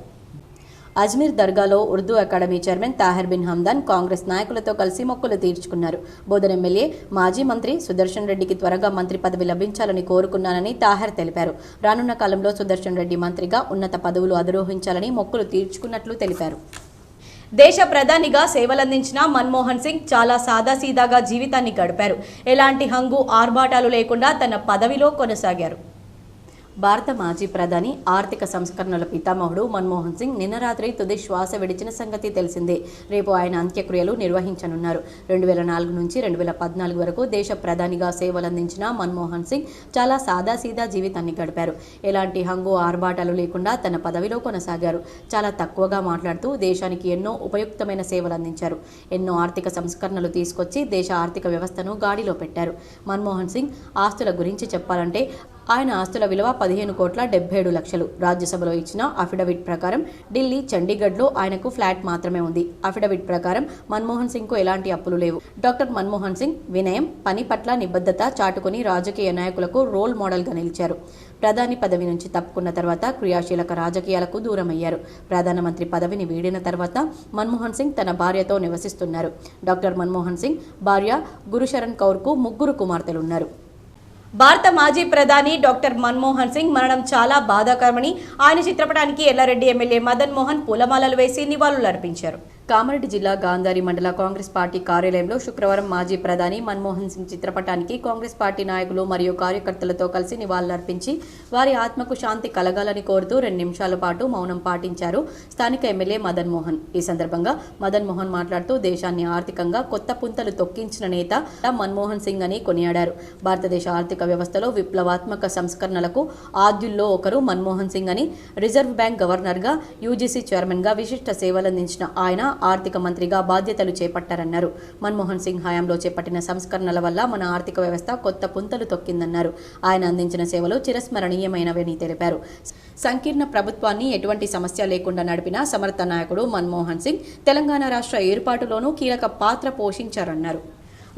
Speaker 1: అజ్మీర్ దర్గాలో ఉర్దూ అకాడమీ చైర్మన్ తాహెర్ బిన్ హమ్దాన్ కాంగ్రెస్ నాయకులతో కలిసి మొక్కులు తీర్చుకున్నారు. బోధన్ ఎమ్మెల్యే మాజీ మంత్రి సుదర్శన్ రెడ్డికి త్వరగా మంత్రి పదవి లభించాలని కోరుకున్నానని తాహెర్ తెలిపారు. రానున్న కాలంలో సుదర్శన్ రెడ్డి మంత్రిగా ఉన్నత పదవులు అధిరోహించాలని మొక్కులు తీర్చుకున్నట్లు తెలిపారు. దేశ ప్రధానిగా సేవలందించిన మన్మోహన్ సింగ్ చాలా సాదాసీదాగా జీవితాన్ని గడిపారు. ఎలాంటి హంగు ఆర్భాటాలు లేకుండా తన పదవిలో కొనసాగారు. భారత మాజీ ప్రధాని ఆర్థిక సంస్కరణల పితామహుడు మన్మోహన్ సింగ్ నిన్న రాత్రి తుది శ్వాస విడిచిన సంగతి తెలిసిందే. రేపు ఆయన అంత్యక్రియలు నిర్వహించనున్నారు. 2004 నుంచి 2014 వరకు దేశ ప్రధానిగా సేవలందించిన మన్మోహన్ సింగ్ చాలా సాదాసీదా జీవితాన్ని గడిపారు. ఎలాంటి హంగు ఆర్భాటాలు లేకుండా తన పదవిలో కొనసాగారు. చాలా తక్కువగా మాట్లాడుతూ దేశానికి ఎన్నో ఉపయుక్తమైన సేవలు అందించారు. ఎన్నో ఆర్థిక సంస్కరణలు తీసుకొచ్చి దేశ ఆర్థిక వ్యవస్థను గాడిలో పెట్టారు. మన్మోహన్ సింగ్ ఆస్తుల గురించి చెప్పాలంటే ఆయన ఆస్తుల విలువ 15,77,00,000. రాజ్యసభలో ఇచ్చిన అఫిడవిట్ ప్రకారం ఢిల్లీ, చండీగఢ్లో ఆయనకు ఫ్లాట్ మాత్రమే ఉంది. అఫిడవిట్ ప్రకారం మన్మోహన్ సింగ్కు ఎలాంటి అప్పులు లేవు. డాక్టర్ మన్మోహన్ సింగ్ వినయం, పని పట్ల నిబద్ధత చాటుకుని రాజకీయ నాయకులకు రోల్ మోడల్గా నిలిచారు. ప్రధాని పదవి నుంచి తప్పుకున్న తర్వాత క్రియాశీలక రాజకీయాలకు దూరమయ్యారు. ప్రధానమంత్రి పదవిని వీడిన తర్వాత మన్మోహన్ సింగ్ తన భార్యతో నివసిస్తున్నారు. డాక్టర్ మన్మోహన్ సింగ్ భార్య గురుశరణ్ కౌర్కు 3 కుమార్తెలున్నారు. భారత మాజీ ప్రధాని డాక్టర్ మన్మోహన్ సింగ్ మరణం చాలా బాధాకరమని ఆయన చిత్రపటానికి ఎల్లారెడ్డి ఎమ్మెల్యే మదన్ మోహన్ పూలమాలలు వేసి నివాళులర్పించారు. కామారెడ్డి జిల్లా గాంధారి మండల కాంగ్రెస్ పార్టీ కార్యాలయంలో శుక్రవారం మాజీ ప్రధాని మన్మోహన్ సింగ్ చిత్రపటానికి కాంగ్రెస్ పార్టీ నాయకులు మరియు కార్యకర్తలతో కలిసి నివాళులర్పించి వారి ఆత్మకు శాంతి కలగాలని కోరుతూ 2 నిమిషాల పాటు మౌనం పాటించారు స్థానిక ఎమ్మెల్యే మదన్ మోహన్. ఈ సందర్భంగా మదన్ మోహన్ మాట్లాడుతూ దేశాన్ని ఆర్థికంగా కొత్త పుంతలు తొక్కించిన నేత మన్మోహన్ సింగ్ అని కొనియాడారు. భారతదేశ ఆర్థిక వ్యవస్థలో విప్లవాత్మక సంస్కరణలకు ఆద్యుల్లో ఒకరు మన్మోహన్ సింగ్ అని, రిజర్వ్ బ్యాంక్ గవర్నర్గా, యూజీసీ చైర్మన్గా విశిష్ట సేవలందించిన ఆయన ఆర్థిక మంత్రిగా బాధ్యతలు చేపట్టారన్నారు. మన్మోహన్ సింగ్ హయాంలో చేపట్టిన సంస్కరణల వల్ల మన ఆర్థిక వ్యవస్థ కొత్త పుంతలు తొక్కిందన్నారు. ఆయన అందించిన సేవలు చిరస్మరణీయమైనవని తెలిపారు. సంకీర్ణ ప్రభుత్వాన్ని ఎటువంటి సమస్య లేకుండా నడిపిన సమర్థ నాయకుడు మన్మోహన్ సింగ్ తెలంగాణ రాష్ట్ర ఏర్పాటులోనూ కీలక పాత్ర పోషించారన్నారు.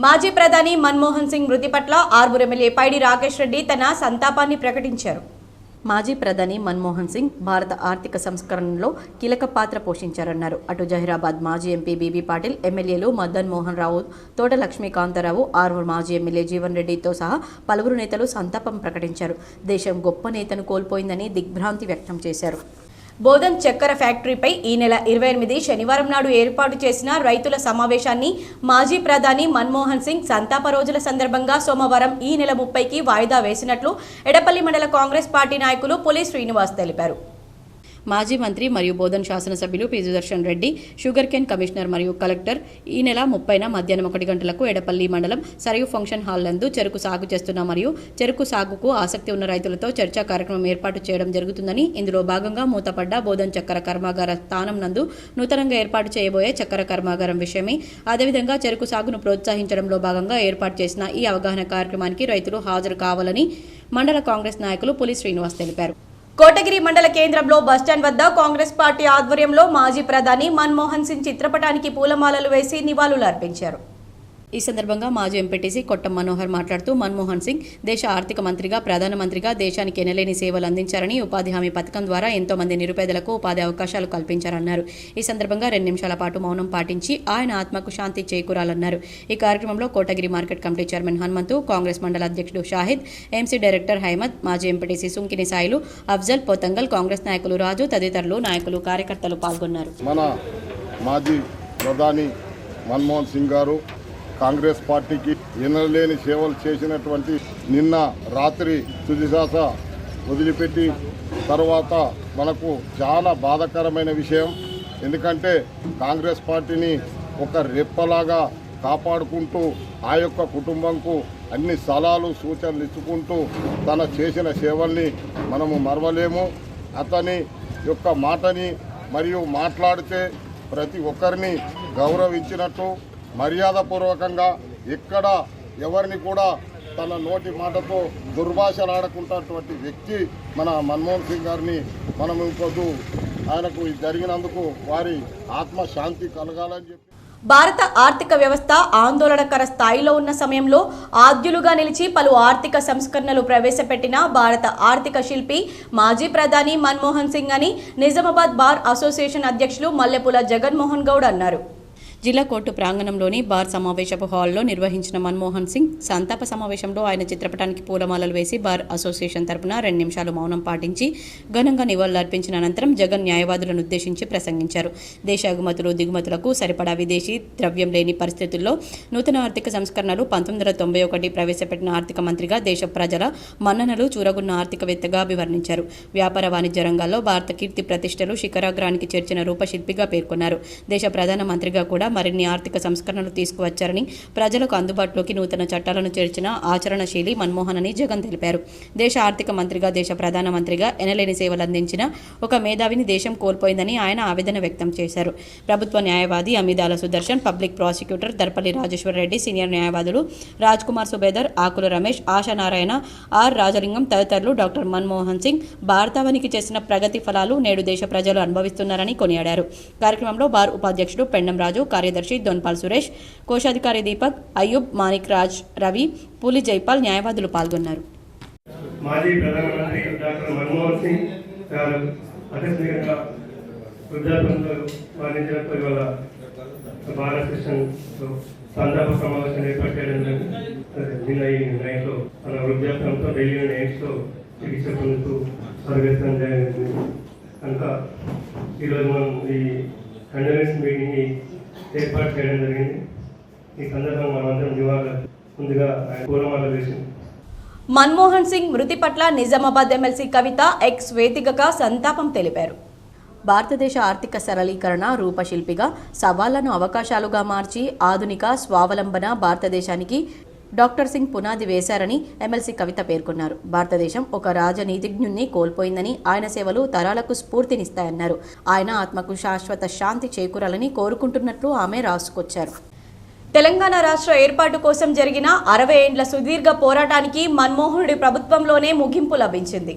Speaker 1: మాజీ ప్రధాని మన్మోహన్ సింగ్ మృతి పట్ల ఆర్మూర్ ఎమ్మెల్యే పైడి రాకేష్ రెడ్డి తన సంతాపాన్ని ప్రకటించారు. మాజీ ప్రధాని మన్మోహన్ సింగ్ భారత ఆర్థిక సంస్కరణలో కీలక పాత్ర పోషించారన్నారు. అటు జహీరాబాద్ మాజీ ఎంపీ బీబీ పాటిల్, ఎమ్మెల్యేలు మదన్ మోహన్ రావు, తోట లక్ష్మీకాంతారావు, ఆర్మూర్ మాజీ ఎమ్మెల్యే జీవన్ రెడ్డితో సహా పలువురు నేతలు సంతాపం ప్రకటించారు. దేశం గొప్ప నేతను కోల్పోయిందని దిగ్భ్రాంతి వ్యక్తం చేశారు. బోధన్ చక్కెర ఫ్యాక్టరీపై ఈ నెల 28 శనివారం నాడు ఏర్పాటు చేసిన రైతుల సమావేశాన్ని మాజీ ప్రధాని మన్మోహన్ సింగ్ సంతాప రోజుల సందర్భంగా సోమవారం ఈ నెల 30కి వాయిదా వేసినట్లు ఎడపల్లి మండల కాంగ్రెస్ పార్టీ నాయకులు పులి శ్రీనివాస్ తెలిపారు. మాజీ మంత్రి మరియు బోధన్ శాసనసభ్యులు P Sudarshan Reddy, sugar cane commissioner మరియు కలెక్టర్ ఈ నెల 30న మధ్యాహ్నం 1 గంటలకు ఎడపల్లి మండలం సరియు ఫంక్షన్ హాల్ నందు చెరుకు సాగు చేస్తున్న మరియు చెరుకు సాగుకు ఆసక్తి ఉన్న రైతులతో చర్చా కార్యక్రమం ఏర్పాటు చేయడం జరుగుతుందని, ఇందులో భాగంగా మూతపడ్డ బోధన్ చక్కెర కర్మాగార స్థానం నందు నూతనంగా ఏర్పాటు చేయబోయే చక్కెర కర్మాగారం విషయమై, అదేవిధంగా చెరుకు సాగును ప్రోత్సహించడంలో భాగంగా ఏర్పాటు చేసిన ఈ అవగాహన కార్యక్రమానికి రైతులు హాజరు కావాలని మండల కాంగ్రెస్ నాయకులు పులి శ్రీనివాస్ తెలిపారు. కోటగిరి మండల కేంద్రంలో బస్టాండ్ వద్ద కాంగ్రెస్ పార్టీ ఆధ్వర్యంలో మాజీ ప్రధాని మన్మోహన్ సింగ్ చిత్రపటానికి పూలమాలలు వేసి నివాళులర్పించారు. ఈ సందర్భంగా మాజీ ఎంపీటీసీ కొట్టం మనోహర్ మాట్లాడుతూ మన్మోహన్ సింగ్ దేశ ఆర్థిక మంత్రిగా, ప్రధానమంత్రిగా దేశానికి ఎనలేని సేవలు అందించారని, ఉపాధి హామీ పథకం ద్వారా ఎంతో మంది నిరుపేదలకు ఉపాధి అవకాశాలు కల్పించారన్నారు. ఈ సందర్భంగా 2 నిమిషాల పాటు మౌనం పాటించి ఆయన ఆత్మకు శాంతి చేకూరాలన్నారు. ఈ కార్యక్రమంలో Kotagiri market committee chairman Hanumanthu, Congress మండల అధ్యక్షుడు షాహిద్, ఎంసీ డైరెక్టర్ హైమద్, మాజీ ఎంపీటీసీ సుంకిని సాయిలు, అఫ్జల్, పోతంగల్, కాంగ్రెస్ నాయకులు రాజు తదితరులు నాయకులు కార్యకర్తలు పాల్గొన్నారు.
Speaker 5: మన మాజీ ప్రధాని మన్మోహన్ సింగ్ గారు కాంగ్రెస్ పార్టీకి ఎనలేని సేవలు చేసినటువంటి నిన్న రాత్రి తుదిశ్వాస వదిలిపెట్టి తర్వాత మనకు చాలా బాధాకరమైన విషయం. ఎందుకంటే కాంగ్రెస్ పార్టీని ఒక రెప్పలాగా కాపాడుకుంటూ ఆ యొక్క కుటుంబంకు అన్ని సలహాలు సూచనలు ఇచ్చుకుంటూ తన చేసిన సేవల్ని మనము మరవలేము. అతని యొక్క మాటని మరియు మాట్లాడితే ప్రతి ఒక్కరిని గౌరవించినట్టు మర్యాదపూర్వకంగా ఎక్కడ ఎవరిని కూడా తన నోటి మాటతో దుర్భాషలాడకుంటున్నటువంటి వ్యక్తి మన మన్మోహన్ సింగ్ గారిని మనం ఇంకొద్దు ఆయనకు జరిగినందుకు వారి ఆత్మశాంతి కలగాలని చెప్పి.
Speaker 1: భారత ఆర్థిక వ్యవస్థ ఆందోళనకర స్థాయిలో ఉన్న సమయంలో ఆద్యులుగా నిలిచి పలు ఆర్థిక సంస్కరణలు ప్రవేశపెట్టిన భారత ఆర్థిక శిల్పి మాజీ ప్రధాని మన్మోహన్ సింగ్ అని నిజామాబాద్ బార్ అసోసియేషన్ అధ్యక్షులు మల్లెపూల జగన్మోహన్ గౌడ్ అన్నారు. జిల్లా కోర్టు ప్రాంగణంలోని బార్ సమావేశపు హాల్లో నిర్వహించిన మన్మోహన్ సింగ్ సంతాప సమావేశంలో ఆయన చిత్రపటానికి పూలమాలలు వేసి బార్ అసోసియేషన్ తరపున 2 నిమిషాలు మౌనం పాటించి ఘనంగా నివాళులర్పించిన అనంతరం జగన్ న్యాయవాదులను ఉద్దేశించి ప్రసంగించారు. దేశ ఎగుమతులు దిగుమతులకు సరిపడా విదేశీ ద్రవ్యం లేని పరిస్థితుల్లో నూతన ఆర్థిక సంస్కరణలు 1991 ప్రవేశపెట్టిన ఆర్థిక మంత్రిగా దేశ ప్రజల మన్ననలు చూరగున్న ఆర్థికవేత్తగా అభివర్ణించారు. వ్యాపార వాణిజ్య రంగాల్లో భారత కీర్తి ప్రతిష్టలు శిఖరాగ్రానికి చేర్చిన రూపశిల్పిగా పేర్కొన్నారు. దేశ ప్రధాన మంత్రిగా కూడా మరిన్ని ఆర్థిక సంస్కరణలు తీసుకువచ్చారని, ప్రజలకు అందుబాటులోకి నూతన చట్టాలను చేర్చిన ఆచరణశీలి మన్మోహన్ అని జగన్ తెలిపారు. దేశ ఆర్థిక మంత్రిగా, దేశ ప్రధాన మంత్రిగా ఎనలేని సేవలు అందించిన ఒక మేధావిని దేశం కోల్పోయిందని ఆయన ఆవేదన వ్యక్తం చేశారు. ప్రభుత్వ న్యాయవాది Amidala Sudarshan, public prosecutor Darpalli Rajeshwara Reddy, senior న్యాయవాదులు రాజ్ కుమార్ సుబేదర్, ఆకుల రమేష్, ఆశానారాయణ, ఆర్ రాజలింగం తదితరులు డాక్టర్ మన్మోహన్ సింగ్ భారతావనికి చేసిన ప్రగతి ఫలాలు నేడు దేశ ప్రజలు అనుభవిస్తున్నారని కొనియాడారు. కార్యక్రమంలో బార్ ఉపాధ్యక్షుడు పెండం రాజు, కార్యదర్శి దొన్పాల్ సురేష్, కోశాధికారి దీపక్, అయ్యూబ్, మాణిక్ రాజ్, రవి, పూలి జైపాల్ న్యాయవాదులు పాల్గొన్నారు.
Speaker 6: మాజీ ప్రధానమంత్రి డాక్టర్ మన్మోహన్ సింగ్ గారు అకస్మాత్తుగా వృద్ధాప్యంతో మరణించడంతో ఇవాళ భారత స్టేషన్లో సంతాప సమావేశం ఏర్పాటు చేయడం నిన్న ఈ నైట్లో మన వృద్ధాప్యంతో ఢిల్లీ ఎయిమ్స్లో చికిత్స పొందుతూ సర్వేశం జరిగింది కనుక ఈరోజు మనం ఈ కండోలెన్స్ మీటింగ్ని ఏర్పాటు చేయడం జరిగింది. ఈ సందర్భంగా మనమందరం నివాళులు ముందుగా ఆయన పూలమాల వేసింది.
Speaker 1: మన్మోహన్ సింగ్ మృతి పట్ల నిజామాబాద్ ఎమ్మెల్సీ కవిత ఎక్స్ వేదికగా సంతాపం తెలిపారు. భారతదేశ ఆర్థిక సరళీకరణ రూపశిల్పిగా సవాళ్లను అవకాశాలుగా మార్చి ఆధునిక స్వావలంబన భారతదేశానికి డాక్టర్ సింగ్ పునాది వేశారని ఎమ్మెల్సీ కవిత పేర్కొన్నారు. భారతదేశం ఒక రాజనీతిజ్ఞుణ్ణి కోల్పోయిందని, ఆయన సేవలు తరాలకు స్ఫూర్తినిస్తాయన్నారు. ఆయన ఆత్మకు శాశ్వత శాంతి చేకూరాలని కోరుకుంటున్నట్లు ఆమె రాసుకొచ్చారు. తెలంగాణ రాష్ట్ర ఏర్పాటు కోసం జరిగిన 60 ఏండ్ల సుదీర్ఘ పోరాటానికి మన్మోహనుడి ప్రభుత్వంలోనే ముగింపు లభించింది.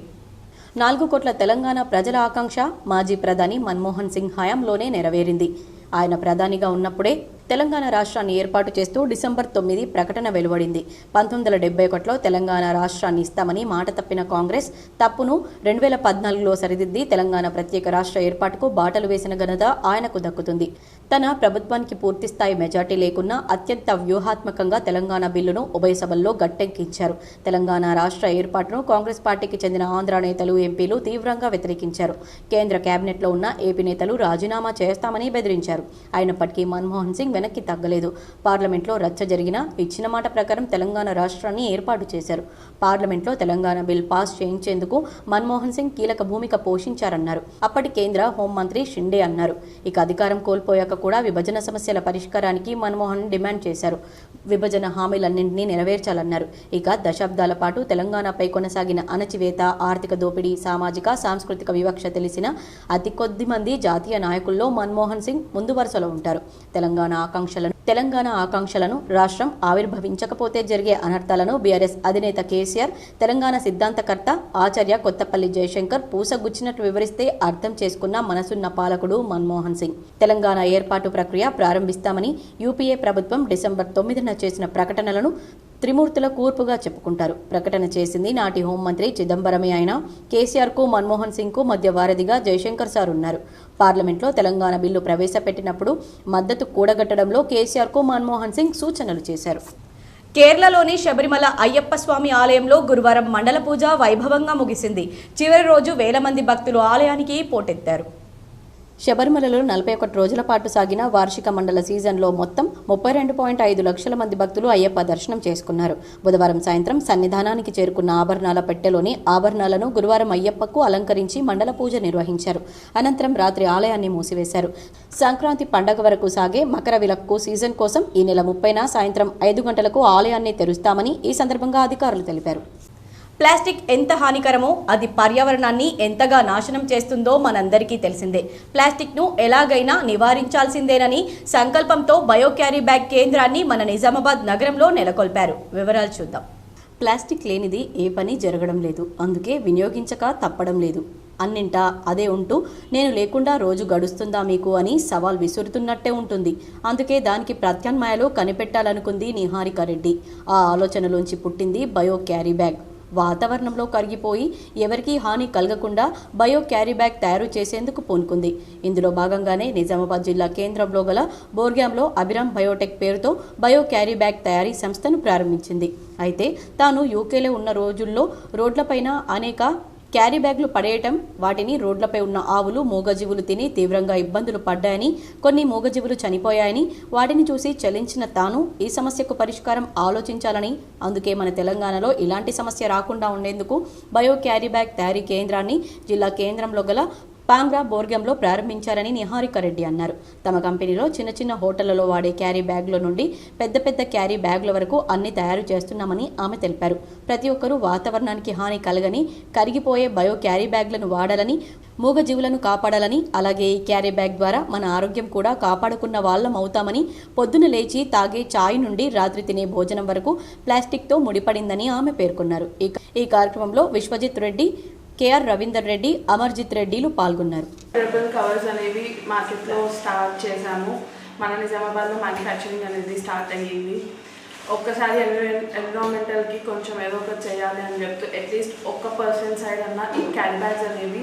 Speaker 1: 4 కోట్ల తెలంగాణ ప్రజల ఆకాంక్ష మాజీ ప్రధాని మన్మోహన్ సింగ్ హయాంలోనే నెరవేరింది. ఆయన ప్రధానిగా ఉన్నప్పుడే తెలంగాణ రాష్ట్రాన్ని ఏర్పాటు చేస్తూ డిసెంబర్ 9 ప్రకటన వెలువడింది. 1971లో తెలంగాణ రాష్ట్రాన్ని ఇస్తామని మాట తప్పిన కాంగ్రెస్ తప్పును 2014లో సరిదిద్ది తెలంగాణ ప్రత్యేక రాష్ట్ర ఏర్పాటుకు బాటలు వేసిన ఘనత ఆయనకు దక్కుతుంది. తన ప్రభుత్వానికి పూర్తిస్థాయి మెజార్టీ లేకున్నా అత్యంత వ్యూహాత్మకంగా తెలంగాణ బిల్లును ఉభయ సభల్లో గట్టెక్కించారు. తెలంగాణ రాష్ట్ర ఏర్పాటును కాంగ్రెస్ పార్టీకి చెందిన ఆంధ్ర నేతలు, ఎంపీలు తీవ్రంగా వ్యతిరేకించారు. కేంద్ర కేబినెట్లో ఉన్న ఏపీ నేతలు రాజీనామా చేస్తామని బెదిరించారు. అయినప్పటికీ మన్మోహన్ సింగ్ వెనక్కి తగ్గలేదు. పార్లమెంట్లో రచ్చ జరిగినా ఇచ్చిన మాట ప్రకారం తెలంగాణ రాష్ట్రాన్ని ఏర్పాటు చేశారు. పార్లమెంట్లో తెలంగాణ బిల్ పాస్ చేయించేందుకు మన్మోహన్ సింగ్ కీలక భూమిక పోషించారన్నారు. అప్పటి కేంద్ర హోంమంత్రి షిండే అన్నారు. ఇక అధికారం కోల్పోయాక కూడా విభజన సమస్యల పరిష్కారానికి మన్మోహన్ డిమాండ్ చేశారు. విభజన హామీలన్నింటినీ నెరవేర్చాలన్నారు. ఇక దశాబ్దాల పాటు తెలంగాణపై కొనసాగిన అణచివేత, ఆర్థిక దోపిడీ, సామాజిక సాంస్కృతిక వివక్ష తెలిసిన అతి కొద్ది మంది జాతీయ నాయకుల్లో మన్మోహన్ సింగ్ ముందు వరుసలో ఉంటారు. తెలంగాణ ఆకాంక్షలను రాష్ట్రం ఆవిర్భవించకపోతే జరిగే అనర్థాలను బీఆర్ఎస్ అధినేత కేసీఆర్, తెలంగాణ సిద్ధాంతకర్త ఆచార్య కొత్తపల్లి జయశంకర్ పూసగుచ్చినట్టు వివరిస్తే అర్థం చేసుకున్న మనసున్న పాలకుడు మన్మోహన్ సింగ్. తెలంగాణ ఏర్పాటు ప్రక్రియ ప్రారంభిస్తామని యూపీఏ ప్రభుత్వం డిసెంబర్ 9న చేసిన ప్రకటనలను త్రిమూర్తుల కూర్పుగా చెప్పుకుంటారు. ప్రకటన చేసింది నాటి హోంమంత్రి చిదంబరమే అయినా కేసీఆర్కు మన్మోహన్ సింగ్కు మధ్య వారధిగా జయశంకర్ సార్ ఉన్నారు. పార్లమెంట్లో తెలంగాణ బిల్లు ప్రవేశపెట్టినప్పుడు మద్దతు కూడగట్టడంలో కేసీఆర్కు మన్మోహన్ సింగ్ సూచనలు చేశారు. కేరళలోని శబరిమల అయ్యప్ప స్వామి ఆలయంలో గురువారం మండల పూజ వైభవంగా ముగిసింది. చివరి రోజు వేల మంది భక్తులు ఆలయానికి పోటెత్తారు. శబరిమలలో 41 రోజుల పాటు సాగిన వార్షిక మండల సీజన్లో మొత్తం 32.5 లక్షల మంది భక్తులు అయ్యప్ప దర్శనం చేసుకున్నారు. బుధవారం సాయంత్రం సన్నిధానానికి చేరుకున్న ఆభరణాల పెట్టెలోని ఆభరణాలను గురువారం అయ్యప్పకు అలంకరించి మండల పూజ నిర్వహించారు. అనంతరం రాత్రి ఆలయాన్ని మూసివేశారు. సంక్రాంతి పండగ వరకు సాగే మకర విలక్కు సీజన్ కోసం ఈ నెల 30న సాయంత్రం 5 గంటలకు ఆలయాన్ని తెరుస్తామని ఈ సందర్భంగా అధికారులు తెలిపారు. ప్లాస్టిక్ ఎంత హానికరమో అది పర్యావరణాన్ని ఎంతగా నాశనం చేస్తుందో మనందరికీ తెలిసిందే. ప్లాస్టిక్ను ఎలాగైనా నివారించాల్సిందేనని సంకల్పంతో బయో క్యారీ బ్యాగ్ కేంద్రాన్ని మన నిజామాబాద్ నగరంలో నెలకొల్పారు. వివరాలు చూద్దాం. ప్లాస్టిక్ లేనిది ఏ పని జరగడం లేదు, అందుకే వినియోగించక తప్పడం లేదు. అన్నింటా అదే ఉంటూ నేను లేకుండా రోజు గడుస్తుందా మీకు అని సవాల్ విసురుతున్నట్టే ఉంటుంది. అందుకే దానికి ప్రత్యామ్నాయాలు కనిపెట్టాలనుకుంది నిహారిక రెడ్డి. ఆ ఆలోచనలోంచి పుట్టింది బయో క్యారీ బ్యాగ్. వాతావరణంలో కరిగిపోయి ఎవరికీ హాని కలగకుండా బయో క్యారీ బ్యాగ్ తయారు చేసేందుకు పూనుకుంది. ఇందులో భాగంగానే నిజామాబాద్ జిల్లా కేంద్రంలో గల బోర్గాంలో అభిరామ్ బయోటెక్ పేరుతో బయో క్యారీ బ్యాగ్ తయారీ సంస్థను ప్రారంభించింది. అయితే తాను యూకేలో ఉన్న రోజుల్లో రోడ్లపైన అనేక క్యారీ బ్యాగ్లు పడేయటం, వాటిని రోడ్లపై ఉన్న ఆవులు, మూగజీవులు తిని తీవ్రంగా ఇబ్బందులు పడ్డాయని, కొన్ని మూగజీవులు చనిపోయాయని, వాటిని చూసి చలించిన తాను ఈ సమస్యకు పరిష్కారం ఆలోచించాలని, అందుకే మన తెలంగాణలో ఇలాంటి సమస్య రాకుండా ఉండేందుకు బయో క్యారీ బ్యాగ్ తయారీ కేంద్రాన్ని జిల్లా కేంద్రంలో గల పాంగ్రా బోర్గంలో ప్రారంభించారని నిహారిక రెడ్డి అన్నారు. తమ కంపెనీలో చిన్న చిన్న హోటళ్లలో వాడే క్యారీ బ్యాగ్ల నుండి పెద్ద పెద్ద క్యారీ బ్యాగ్ల వరకు అన్ని తయారు చేస్తున్నామని ఆమె తెలిపారు. ప్రతి ఒక్కరూ వాతావరణానికి హాని కలగని కరిగిపోయే బయో క్యారీ బ్యాగ్లను వాడాలని, మూగజీవులను కాపాడాలని, అలాగే ఈ క్యారీ బ్యాగ్ ద్వారా మన ఆరోగ్యం కూడా కాపాడుకున్న వాళ్ళం అవుతామని, పొద్దున లేచి తాగే చాయ్ నుండి రాత్రి తినే భోజనం వరకు ప్లాస్టిక్తో ముడిపడిందని ఆమె పేర్కొన్నారు. ఈ కార్యక్రమంలో విశ్వజిత్ రెడ్డి, కేఆర్ రవీందర్ రెడ్డి, అమర్జిత్ రెడ్డిలు పాల్గొన్నారు.
Speaker 7: కవర్స్ అనేవి మార్కెట్లో స్టార్ట్ చేశాము. మన నిజామాబాద్లో మ్యానుఫ్యాక్చరింగ్ అనేది స్టార్ట్ అయ్యింది. ఒక్కసారి ఎన్విరాన్మెంటల్కి కొంచెం ఏదో ఒకటి చేయాలి అని చెప్తూ అట్లీస్ట్ ఒక్క పర్సన్ సైడ్ అన్న ఈ క్యారీ బ్యాగ్స్ అనేవి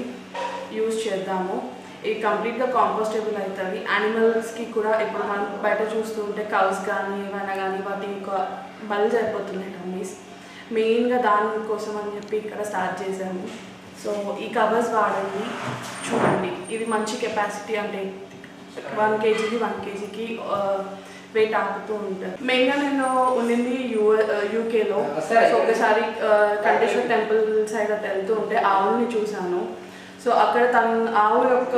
Speaker 7: యూజ్ చేద్దాము. ఇది కంప్లీట్గా కాంపోస్టబుల్ అవుతుంది. యానిమల్స్కి కూడా ఇప్పుడు మనం బయట చూస్తుంటే కౌస్ కానీ ఏమైనా కానీ వాటి బల్జ్ అయిపోతున్నాయి టమ్మీస్. మెయిన్గా దానికోసం అని చెప్పి ఇక్కడ స్టార్ట్ చేశాము. సో ఈ కవర్స్ వాడండి, చూడండి. ఇది మంచి కెపాసిటీ, అంటే 1 kgకి 1 kgకి వెయిట్ ఆగుతూ ఉంటుంది. మెయిన్గా నేను ఉండింది యూకేలో. సో ఒకసారి కంటేశ్వర్ టెంపుల్ సైడ్ అట్లా వెళ్తూ ఉంటే ఆవుల్ని చూశాను. సో అక్కడ ఆవు యొక్క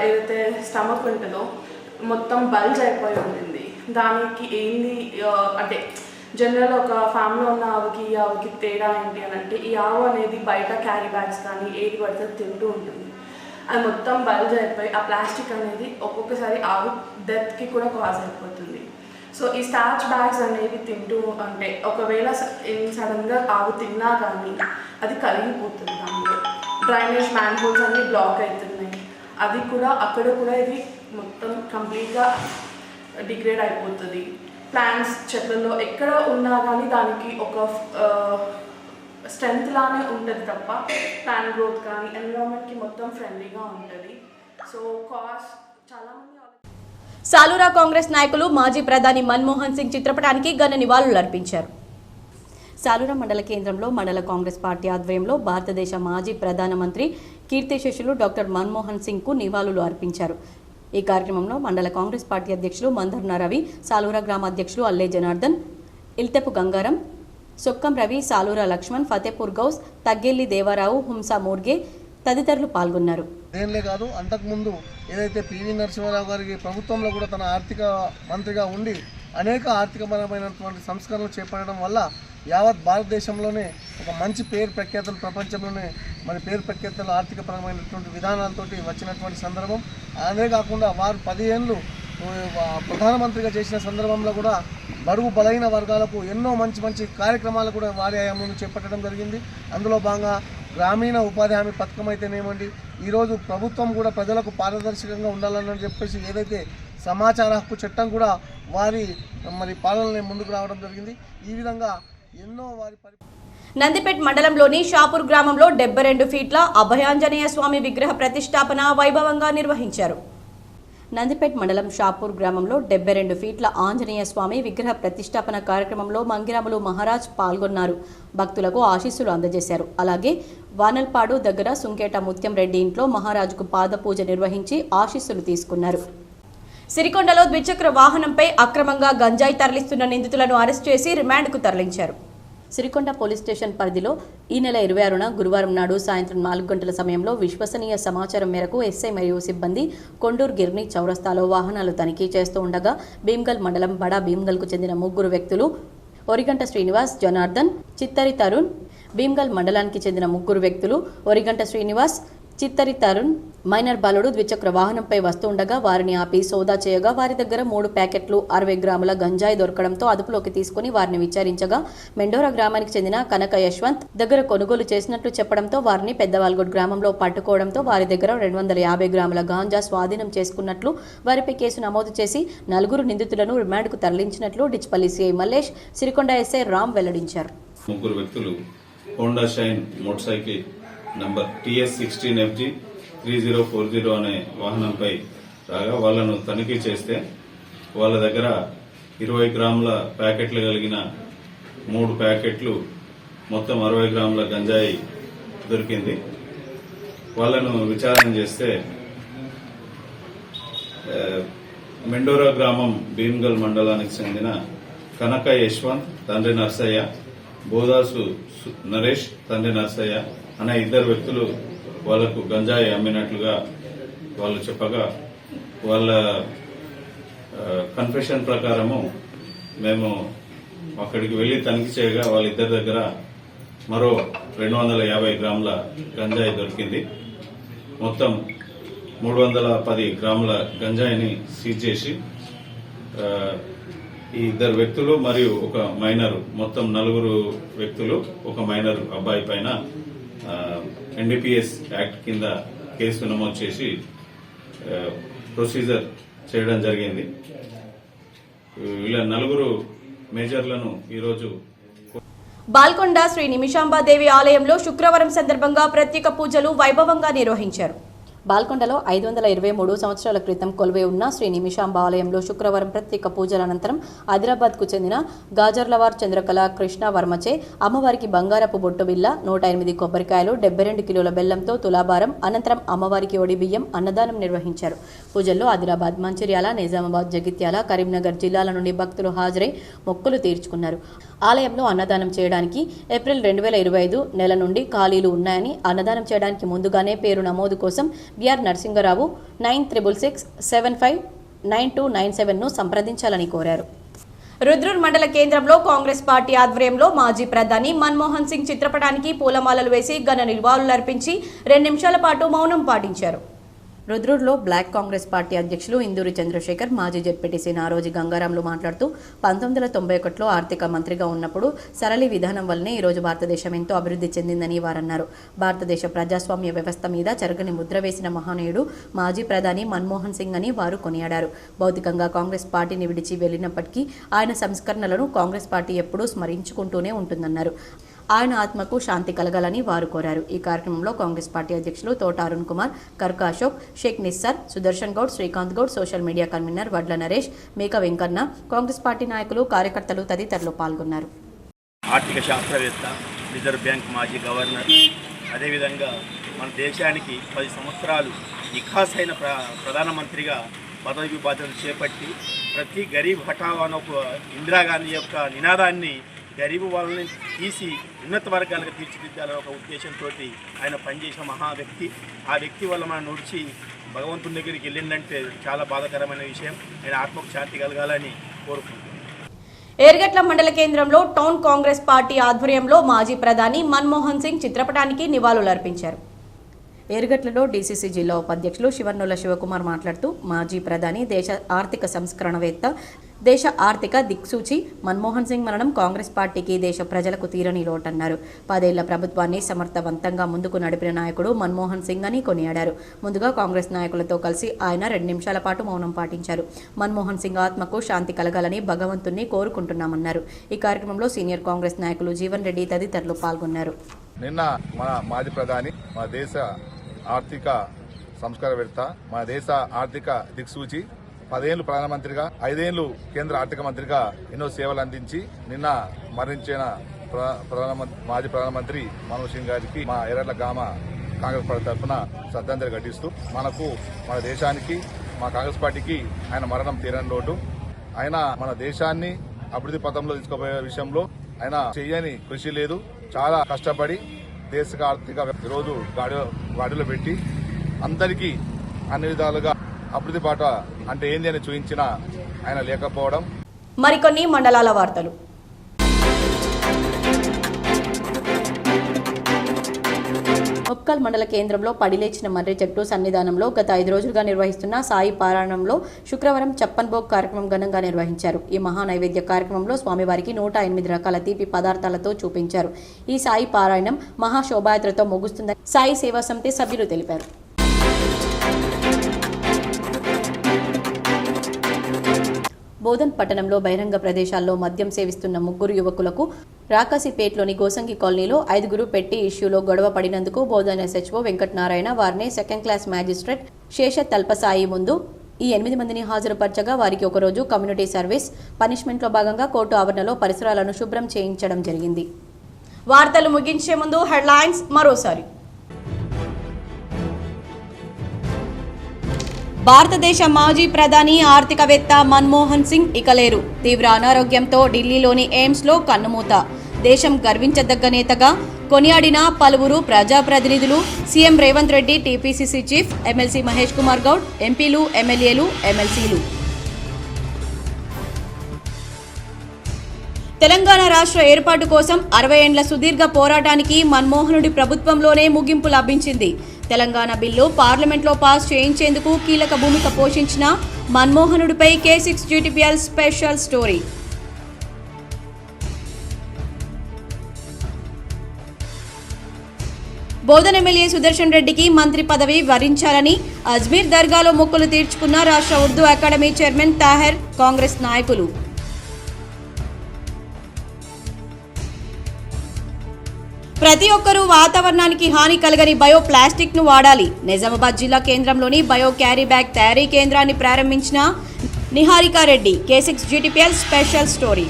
Speaker 7: ఏదైతే స్టమక్ ఉంటుందో మొత్తం బల్జ్ అయిపోయి ఉంటుంది. దానికి ఏంది అంటే జనరల్ ఒక ఫ్యామిలీలో ఉన్న ఆవుకి తేడా ఏంటి అని అంటే, ఈ ఆవు అనేది బయట క్యారీ బ్యాగ్స్ కానీ ఏది పడితే తింటూ ఉంటుంది. అది మొత్తం బల్జ్ అయిపోయి ఆ ప్లాస్టిక్ అనేది ఒక్కొక్కసారి ఆవు డెత్కి కూడా కాజ్ అయిపోతుంది. సో ఈ స్టార్చ్ బ్యాగ్స్ అనేవి తింటూ అంటే ఒకవేళ సడన్గా ఆవు తిన్నా కానీ అది కరిగిపోతుంది. దానిలో డ్రైనేజ్ మ్యాన్హోల్స్ అన్నీ బ్లాక్ అవుతున్నాయి. అది కూడా అక్కడ కూడా ఇది మొత్తం కంప్లీట్గా డిగ్రేడ్ అయిపోతుంది. ప్లాంట్స్ చెట్లలో ఎక్కడ ఉన్నా కానీ దానికి ఒక స్ట్రెంత్ లానే ఉంటుంది తప్ప ప్లాంట్ గ్రోత్ కానీ ఎన్విరాన్మెంట్కి మొత్తం ఫ్రెండ్లీగా ఉంటుంది. సో కాస్ట్ చాలామంది
Speaker 1: సాలూరా కాంగ్రెస్ నాయకులు మాజీ ప్రధాని మన్మోహన్ సింగ్ చిత్రపటానికి ఘన నివాళులు అర్పించారు. సాలూరా మండల కేంద్రంలో మండల కాంగ్రెస్ పార్టీ ఆధ్వర్యంలో భారతదేశ మాజీ ప్రధానమంత్రి కీర్తిశేషులు డాక్టర్ మన్మోహన్ సింగ్కు నివాళులు అర్పించారు. ఈ కార్యక్రమంలో మండల కాంగ్రెస్ పార్టీ అధ్యక్షులు మందర్న రవి, సాలూరా గ్రామ అధ్యక్షులు అల్లే జనార్దన్, ఇల్తెపు గంగారం, సొక్కం రవి, సాలూరా లక్ష్మణ్, ఫతేపూర్ గౌస్, తగ్గెల్లి దేవారావు, హుంసా మోర్గే తదితరులు పాల్గొన్నారు.
Speaker 8: దేనిలే కాదు, అంతకుముందు ఏదైతే పివి నరసింహారావు గారికి ప్రభుత్వంలో కూడా తన ఆర్థిక మంత్రిగా ఉండి అనేక ఆర్థికపరమైనటువంటి సంస్కరణలు చేపట్టడం వల్ల యావత్ భారతదేశంలోనే ఒక మంచి పేరు ప్రఖ్యాతలు, ప్రపంచంలోనే మరి పేరు ప్రఖ్యాతలు ఆర్థికపరమైనటువంటి విధానాలతోటి వచ్చినటువంటి సందర్భం. అదే కాకుండా వారు 10 ఏళ్ళు ప్రధానమంత్రిగా చేసిన సందర్భంలో కూడా బడుగు బలైన వర్గాలకు ఎన్నో మంచి కార్యక్రమాలు కూడా వారి హయాంలో చేపట్టడం జరిగింది. అందులో భాగంగా గ్రామీణ ఉపాధి హామీ పథకం అయితేనేమండి, ఈరోజు ప్రభుత్వం కూడా ప్రజలకు పారదర్శకంగా ఉండాలని చెప్పేసి ఏదైతే సమాచార హక్కు చట్టం కూడా వారి మరి పాలనని ముందుకు రావడం జరిగింది. ఈ విధంగా ఎన్నో వారి
Speaker 1: నందిపేట్ మండలంలోని షాపూర్ గ్రామంలో 72 ఫీట్ల అభయాంజనేయ స్వామి విగ్రహ ప్రతిష్టాపన వైభవంగా నిర్వహించారు. నందిపేట్ మండలం షాపూర్ గ్రామంలో 72 ఫీట్ల ఆంజనేయ స్వామి విగ్రహ ప్రతిష్టాపన కార్యక్రమంలో మంగిరాములు మహారాజ్ పాల్గొన్నారు. భక్తులకు ఆశీస్సులు అందజేశారు. అలాగే వానల్పాడు దగ్గర సుంకేట ముత్యం రెడ్డి ఇంట్లో మహారాజుకు పాదపూజ నిర్వహించి ఆశీస్సులు తీసుకున్నారు. సిరికొండలో ద్విచక్ర వాహనంపై అక్రమంగా గంజాయి తరలిస్తున్న నిందితులను అరెస్ట్ చేసి రిమాండ్కు తరలించారు. సిరికొండ పోలీస్ స్టేషన్ పరిధిలో ఈ నెల 26న గురువారం నాడు సాయంత్రం 4 గంటల సమయంలో విశ్వసనీయ సమాచారం మేరకు ఎస్ఐ మరియు సిబ్బంది కొండూరు గిర్ని చౌరస్తాలో వాహనాలు తనిఖీ చేస్తూ ఉండగా భీమ్గల్ మండలం బడా భీమ్గల్కు చెందిన 3 వ్యక్తులు ఒరిగంట శ్రీనివాస్, జనార్దన్, చిత్తరి తరుణ్, భీమ్గల్ మండలానికి చెందిన 3 వ్యక్తులు ఒరిగంట శ్రీనివాస్, చిత్తరి తరుణ్, మైనర్ బాలుడు ద్విచక్ర వాహనంపై వస్తుండగా వారిని ఆపి సోదా చేయగా వారి దగ్గర 3 ప్యాకెట్లు 60 గ్రాముల గంజాయి దొరకడంతో అదుపులోకి తీసుకుని వారిని విచారించగా మెండోరా గ్రామానికి చెందిన కనక యశ్వంత్ దగ్గర కొనుగోలు చేసినట్లు చెప్పడంతో వారిని పెద్దవాల్గొడ్ గ్రామంలో పట్టుకోవడంతో వారి దగ్గర 250 గ్రాముల గాంజా స్వాధీనం చేసుకున్నట్లు వారిపై కేసు నమోదు చేసి 4 నిందితులను రిమాండ్కు తరలించినట్లు డిచ్పల్లి సిఐ మల్లేష్, సిరికొండ ఎస్ఐ రామ్ వెల్లడించారు.
Speaker 9: 3 వ్యక్తులు Honda shine motor cycle number TS16FG 3040 అనే వాహనంపై రాగా వాళ్లను తనిఖీ చేస్తే వాళ్ళ దగ్గర 20 గ్రాముల ప్యాకెట్లు కలిగిన 3 ప్యాకెట్లు మొత్తం 60 గ్రాముల గంజాయి దొరికింది. వాళ్లను విచారణ చేస్తే మెండోరా గ్రామం భీమ్గల్ మండలానికి చెందిన కనక యశ్వంత్ తండ్రి నర్సయ్య, బోదాసు నరేష్ తండ్రి నర్సయ్య అనే 2 వ్యక్తులు వాళ్లకు గంజాయి అమ్మినట్లుగా వాళ్ళు చెప్పగా వాళ్ళ కన్ఫెషన్ ప్రకారము మేము అక్కడికి వెళ్లి తనిఖీ చేయగా వాళ్ళిద్దరి దగ్గర మరో 250 గ్రాముల గంజాయి దొరికింది. మొత్తం 310 గ్రాముల గంజాయిని సీజ్ చేసి ఈ 2 వ్యక్తులు మరియు ఒక మైనర్, మొత్తం 4 వ్యక్తులు, ఒక మైనర్ అబ్బాయి పైన NDPS యాక్ట్ కింద కేసు నమోదు చేసి ప్రొసీజర్ చేయడం జరిగింది. ఇలా 4 మేజర్లను ఈరోజు
Speaker 1: బాల్కొండ శ్రీ నిమిషాంబాదేవి ఆలయంలో శుక్రవారం సందర్భంగా ప్రత్యేక పూజలు వైభవంగా నిర్వహించారు. బాల్కొండలో 523 సంవత్సరాల క్రితం కొలువై ఉన్న శ్రీ నిమిషాంబ ఆలయంలో శుక్రవారం ప్రత్యేక పూజల అనంతరం ఆదిలాబాద్కు చెందిన గాజర్లవార్ చంద్రకళ కృష్ణవర్మచే అమ్మవారికి బంగారపు బొట్టు బిల్ల, 108 కొబ్బరికాయలు, 72 కిలోల బెల్లంతో తులాభారం, అనంతరం అమ్మవారికి ఒడి బియ్యం అన్నదానం నిర్వహించారు. పూజల్లో ఆదిలాబాద్, మంచిర్యాల, నిజామాబాద్, జగిత్యాల, కరీంనగర్ జిల్లాల నుండి భక్తులు హాజరై మొక్కులు తీర్చుకున్నారు. ఆలయంలో అన్నదానం చేయడానికి ఏప్రిల్ 2025 నెల నుండి ఖాళీలు ఉన్నాయని, అన్నదానం చేయడానికి ముందుగానే పేరు నమోదు కోసం బిఆర్ నరసింగరావు 9666759297ను సంప్రదించాలని కోరారు. రుద్రూర్ మండల కేంద్రంలో కాంగ్రెస్ పార్టీ ఆధ్వర్యంలో మాజీ ప్రధాని మన్మోహన్ సింగ్ చిత్రపటానికి పూలమాలలు వేసి ఘన నివాళులర్పించి 2 నిమిషాల పాటు మౌనం పాటించారు. రుద్రూర్లో బ్లాక్ కాంగ్రెస్ పార్టీ అధ్యక్షులు ఇందూరి చంద్రశేఖర్, మాజీ జెడ్పీటీసీ నారోజీ గంగారాంలు మాట్లాడుతూ 1991లో ఆర్థిక మంత్రిగా ఉన్నప్పుడు సరళి విధానం వల్లనే ఈరోజు భారతదేశం ఎంతో అభివృద్ధి చెందిందని వారన్నారు. భారతదేశ ప్రజాస్వామ్య వ్యవస్థ మీద చెరగని ముద్ర వేసిన మహనీయుడు మాజీ ప్రధాని మన్మోహన్ సింగ్ అని వారు కొనియాడారు. భౌతికంగా కాంగ్రెస్ పార్టీని విడిచి వెళ్లినప్పటికీ ఆయన సంస్కరణలను కాంగ్రెస్ పార్టీ ఎప్పుడూ స్మరించుకుంటూనే ఉంటుందన్నారు. ఆయన ఆత్మకు శాంతి కలగాలని వారు కోరారు. ఈ కార్యక్రమంలో కాంగ్రెస్ పార్టీ అధ్యక్షులు Thota Arun Kumar, Karka Ashok, Sheikh Nissar, Sudarshan Goud, Srikanth Goud, social media convener Vadla Naresh, మేక వెంకన్న, కాంగ్రెస్ పార్టీ నాయకులు, కార్యకర్తలు తదితరులు పాల్గొన్నారు.
Speaker 10: ఆర్థిక శాస్త్రవేత్త, రిజర్వ్ బ్యాంక్ మాజీ గవర్నర్, అదేవిధంగా మన దేశానికి 10 సంవత్సరాలు నిఖాసైన ప్రధానమంత్రిగా పదవి బాధ్యతలు చేపట్టి ప్రతి గరీబ్ హఠావో అనే ఒక ఇందిరాగాంధీ యొక్క నినాదాన్ని గరీబు వాళ్ళని తీసి ఉన్నత వర్గాలకు తీర్చిదిద్దాలనే ఒక ఉద్దేశంతో ఆయన పనిచేసిన మహా వ్యక్తి. ఆ వ్యక్తి వల్ల మనం నడిచి భగవంతుని దగ్గరికి వెళ్ళిందంటే చాలా బాధాకరమైన విషయం. ఆయన ఆత్మకు శాంతి కలగాలని కోరుకుంటున్నాను.
Speaker 1: ఏర్గట్ల మండల కేంద్రంలో టౌన్ కాంగ్రెస్ పార్టీ ఆధ్వర్యంలో మాజీ ప్రధాని మన్మోహన్ సింగ్ చిత్రపటానికి నివాళులర్పించారు. ఏర్గట్లలో డీసీసీ జిల్లా ఉపాధ్యక్షులు శివన్నోల శివకుమార్ మాట్లాడుతూ మాజీ ప్రధాని, దేశ ఆర్థిక సంస్కరణవేత్త, దేశ ఆర్థిక దిక్సూచి మన్మోహన్ సింగ్ మరణం కాంగ్రెస్ పార్టీకి, దేశ ప్రజలకు తీరని లోటన్నారు. 10 ఏళ్ల ప్రభుత్వాన్ని సమర్థవంతంగా ముందుకు నడిపిన నాయకుడు మన్మోహన్ సింగ్ అని కొనియాడారు. ముందుగా కాంగ్రెస్ నాయకులతో కలిసి ఆయన 2 నిమిషాల పాటు మౌనం పాటించారు. మన్మోహన్ సింగ్ ఆత్మకు శాంతి కలగాలని భగవంతుణ్ణి కోరుకుంటున్నామన్నారు. ఈ కార్యక్రమంలో సీనియర్ కాంగ్రెస్ నాయకులు జీవన్ రెడ్డి తదితరులు పాల్గొన్నారు.
Speaker 11: నిన్న మన మాజీ ప్రధాని, మన దేశ ఆర్థిక సంస్కరణవేత్త, మన దేశ ఆర్థిక దిక్సూచి, 10 ఏళ్లు ప్రధానమంత్రిగా, 5 ఏళ్లు కేంద్ర ఆర్థిక మంత్రిగా ఎన్నో సేవలు అందించి నిన్న మరణించిన మాజీ ప్రధానమంత్రి మన్మోహన్ సింగ్ గారికి మా ఎర్రట్ల గ్రామ కాంగ్రెస్ పార్టీ తరఫున శ్రద్ధాంజలి ఘటిస్తూ మనకు, మన దేశానికి, మా కాంగ్రెస్ పార్టీకి ఆయన మరణం తీరని లోటు. ఆయన మన దేశాన్ని అభివృద్ధి పథంలో తీసుకుపోయే విషయంలో ఆయన చెయ్యని కృషి లేదు. చాలా కష్టపడి దేశ ఆర్థిక రోజు గాడిలో పెట్టి అందరికీ అన్ని విధాలుగా అభివృద్ధి బాట అంటే ఏంది అని చూపించిన ఆయన లేకపోవడం.
Speaker 1: మరికొన్ని మండలాల వార్తలు. ఉప్కల్ మండల కేంద్రంలో పడిలేచిన మర్రి చెట్టు సన్నిధానంలో గత 5 రోజులుగా నిర్వహిస్తున్న సాయి పారాయణంలో శుక్రవారం చప్పన్ భోగ్ కార్యక్రమం ఘనంగా నిర్వహించారు. ఈ మహా నైవేద్య కార్యక్రమంలో స్వామివారికి 108 రకాల తీపి పదార్థాలతో చూపించారు. ఈ సాయి పారాయణం మహాశోభాయాత్రతో ముగుస్తుందని సాయి సేవా సమితి సభ్యులు తెలిపారు. బోధన్ పట్టణంలో బహిరంగ ప్రదేశాల్లో మద్యం సేవిస్తున్న 3 యువకులకు రాకాసిపేట్లోని గోసంగి కాలనీలో 5 పెట్టి ఇష్యూలో గొడవ పడినందుకు బోధన SHO వెంకటనారాయణ వారిని సెకండ్ క్లాస్ మ్యాజిస్ట్రేట్ శేష తల్పసాయి ముందు ఈ 8 మందిని హాజరుపరచగా వారికి ఒకరోజు కమ్యూనిటీ సర్వీస్ పనిష్మెంట్లో భాగంగా కోర్టు ఆవరణలో పరిసరాలను శుభ్రం చేయించడం జరిగింది. వార్తలు ముగించే ముందు హెడ్లైన్స్ మరోసారి. భారతదేశ మాజీ ప్రధాని ఆర్థికవేత్త మన్మోహన్ సింగ్ ఇక లేరు. తీవ్ర అనారోగ్యంతో ఢిల్లీలోని ఎయిమ్స్లో కన్నుమూత. దేశం గర్వించదగ్గ నేతగా కొనియాడిన పలువురు ప్రజాప్రతినిధులు, CM Revanth Reddy, TPCC chief, MLC Mahesh Kumar Goud, ఎంపీలు, ఎమ్మెల్యేలు, ఎమ్మెల్సీలు. తెలంగాణ రాష్ట్ర ఏర్పాటు కోసం 60 ఏండ్ల సుదీర్ఘ పోరాటానికి మన్మోహనుడి ప్రభుత్వంలోనే ముగింపు లభించింది. తెలంగాణ బిల్లు పార్లమెంట్లో పాస్ చేయించేందుకు కీలక భూమిక పోషించిన మన్మోహనుడిపై K6 GTPL special story. Bodhan MLA Sudarshan రెడ్డికి మంత్రి పదవి వరించాలని అజ్మీర్ దర్గాలో మొక్కులు తీర్చుకున్న రాష్ట్ర ఉర్దూ అకాడమీ చైర్మన్ తాహెర్, కాంగ్రెస్ నాయకులు. ప్రతి ఒక్కరూ వాతావరణానికి హాని కలగని బయో ప్లాస్టిక్ ను వాడాలి. నిజామాబాద్ జిల్లా కేంద్రంలోని బయో క్యారీ బ్యాగ్ తయారీ కేంద్రాన్ని ప్రారంభించిన Niharika Reddy. K6 GTPL special story.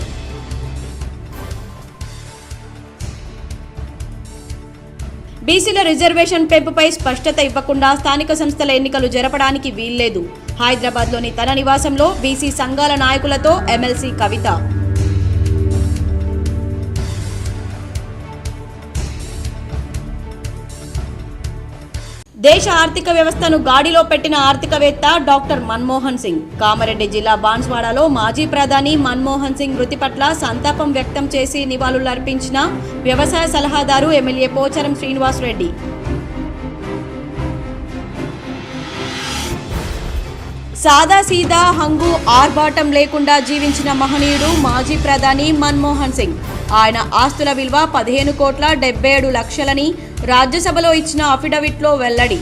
Speaker 1: బీసీల రిజర్వేషన్ పెంపుపై స్పష్టత ఇవ్వకుండా స్థానిక సంస్థల ఎన్నికలు జరపడానికి వీల్లేదు. హైదరాబాద్లోని తన నివాసంలో బీసీ సంఘాల నాయకులతో ఎమ్మెల్సీ కవిత. దేశ ఆర్థిక వ్యవస్థను గాడిలో పెట్టిన ఆర్థికవేత్త డాక్టర్ మన్మోహన్ సింగ్. కామారెడ్డి జిల్లా బాన్స్వాడలో మాజీ ప్రధాని మన్మోహన్ సింగ్ మృతి పట్ల సంతాపం వ్యక్తం చేసి నివాళులర్పించిన వ్యవసాయ సలహాదారు ఎమ్మెల్యే పోచారం శ్రీనివాసరెడ్డి. సాదాసీదా హంగు ఆర్భాటం లేకుండా జీవించిన మహనీయుడు మాజీ ప్రధాని మన్మోహన్ సింగ్. ఆయన ఆస్తుల విలువ 15,77,00,000ని రాజ్యసభలో ఇచ్చిన అఫిడవిట్లో వెల్లడి.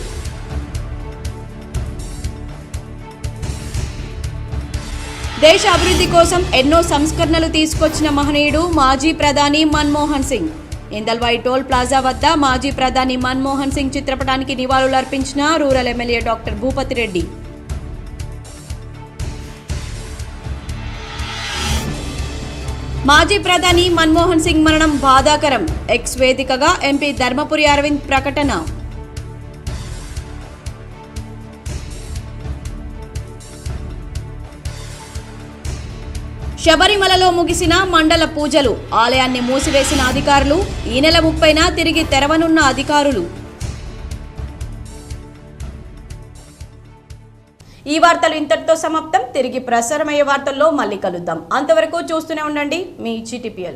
Speaker 1: దేశ అభివృద్ధి కోసం ఎన్నో సంస్కరణలు తీసుకొచ్చిన మహనీయుడు మాజీ ప్రధాని మన్మోహన్ సింగ్. ఇందల్వాయి టోల్ ప్లాజా వద్ద మాజీ ప్రధాని మన్మోహన్ సింగ్ చిత్రపటానికి నివాళులర్పించిన rural MLA doctor Bhupathi Reddy. మాజీ ప్రధాని మన్మోహన్ సింగ్ మరణం బాధాకరం. ఎక్స్ వేదికగా ఎంపీ ధర్మపురి అరవింద్ ప్రకటన. శబరిమలలో ముగిసిన మండల పూజలు. ఆలయాన్ని మూసివేసిన అధికారులు. ఈ నెల 30న తిరిగి తెరవనున్న అధికారులు. ఈ వార్తలు ఇంతటితో సమాప్తం. తిరిగి ప్రసారమయ్యే వార్తల్లో మళ్ళీ కలుద్దాం. అంతవరకు చూస్తూనే ఉండండి మీ GTPL.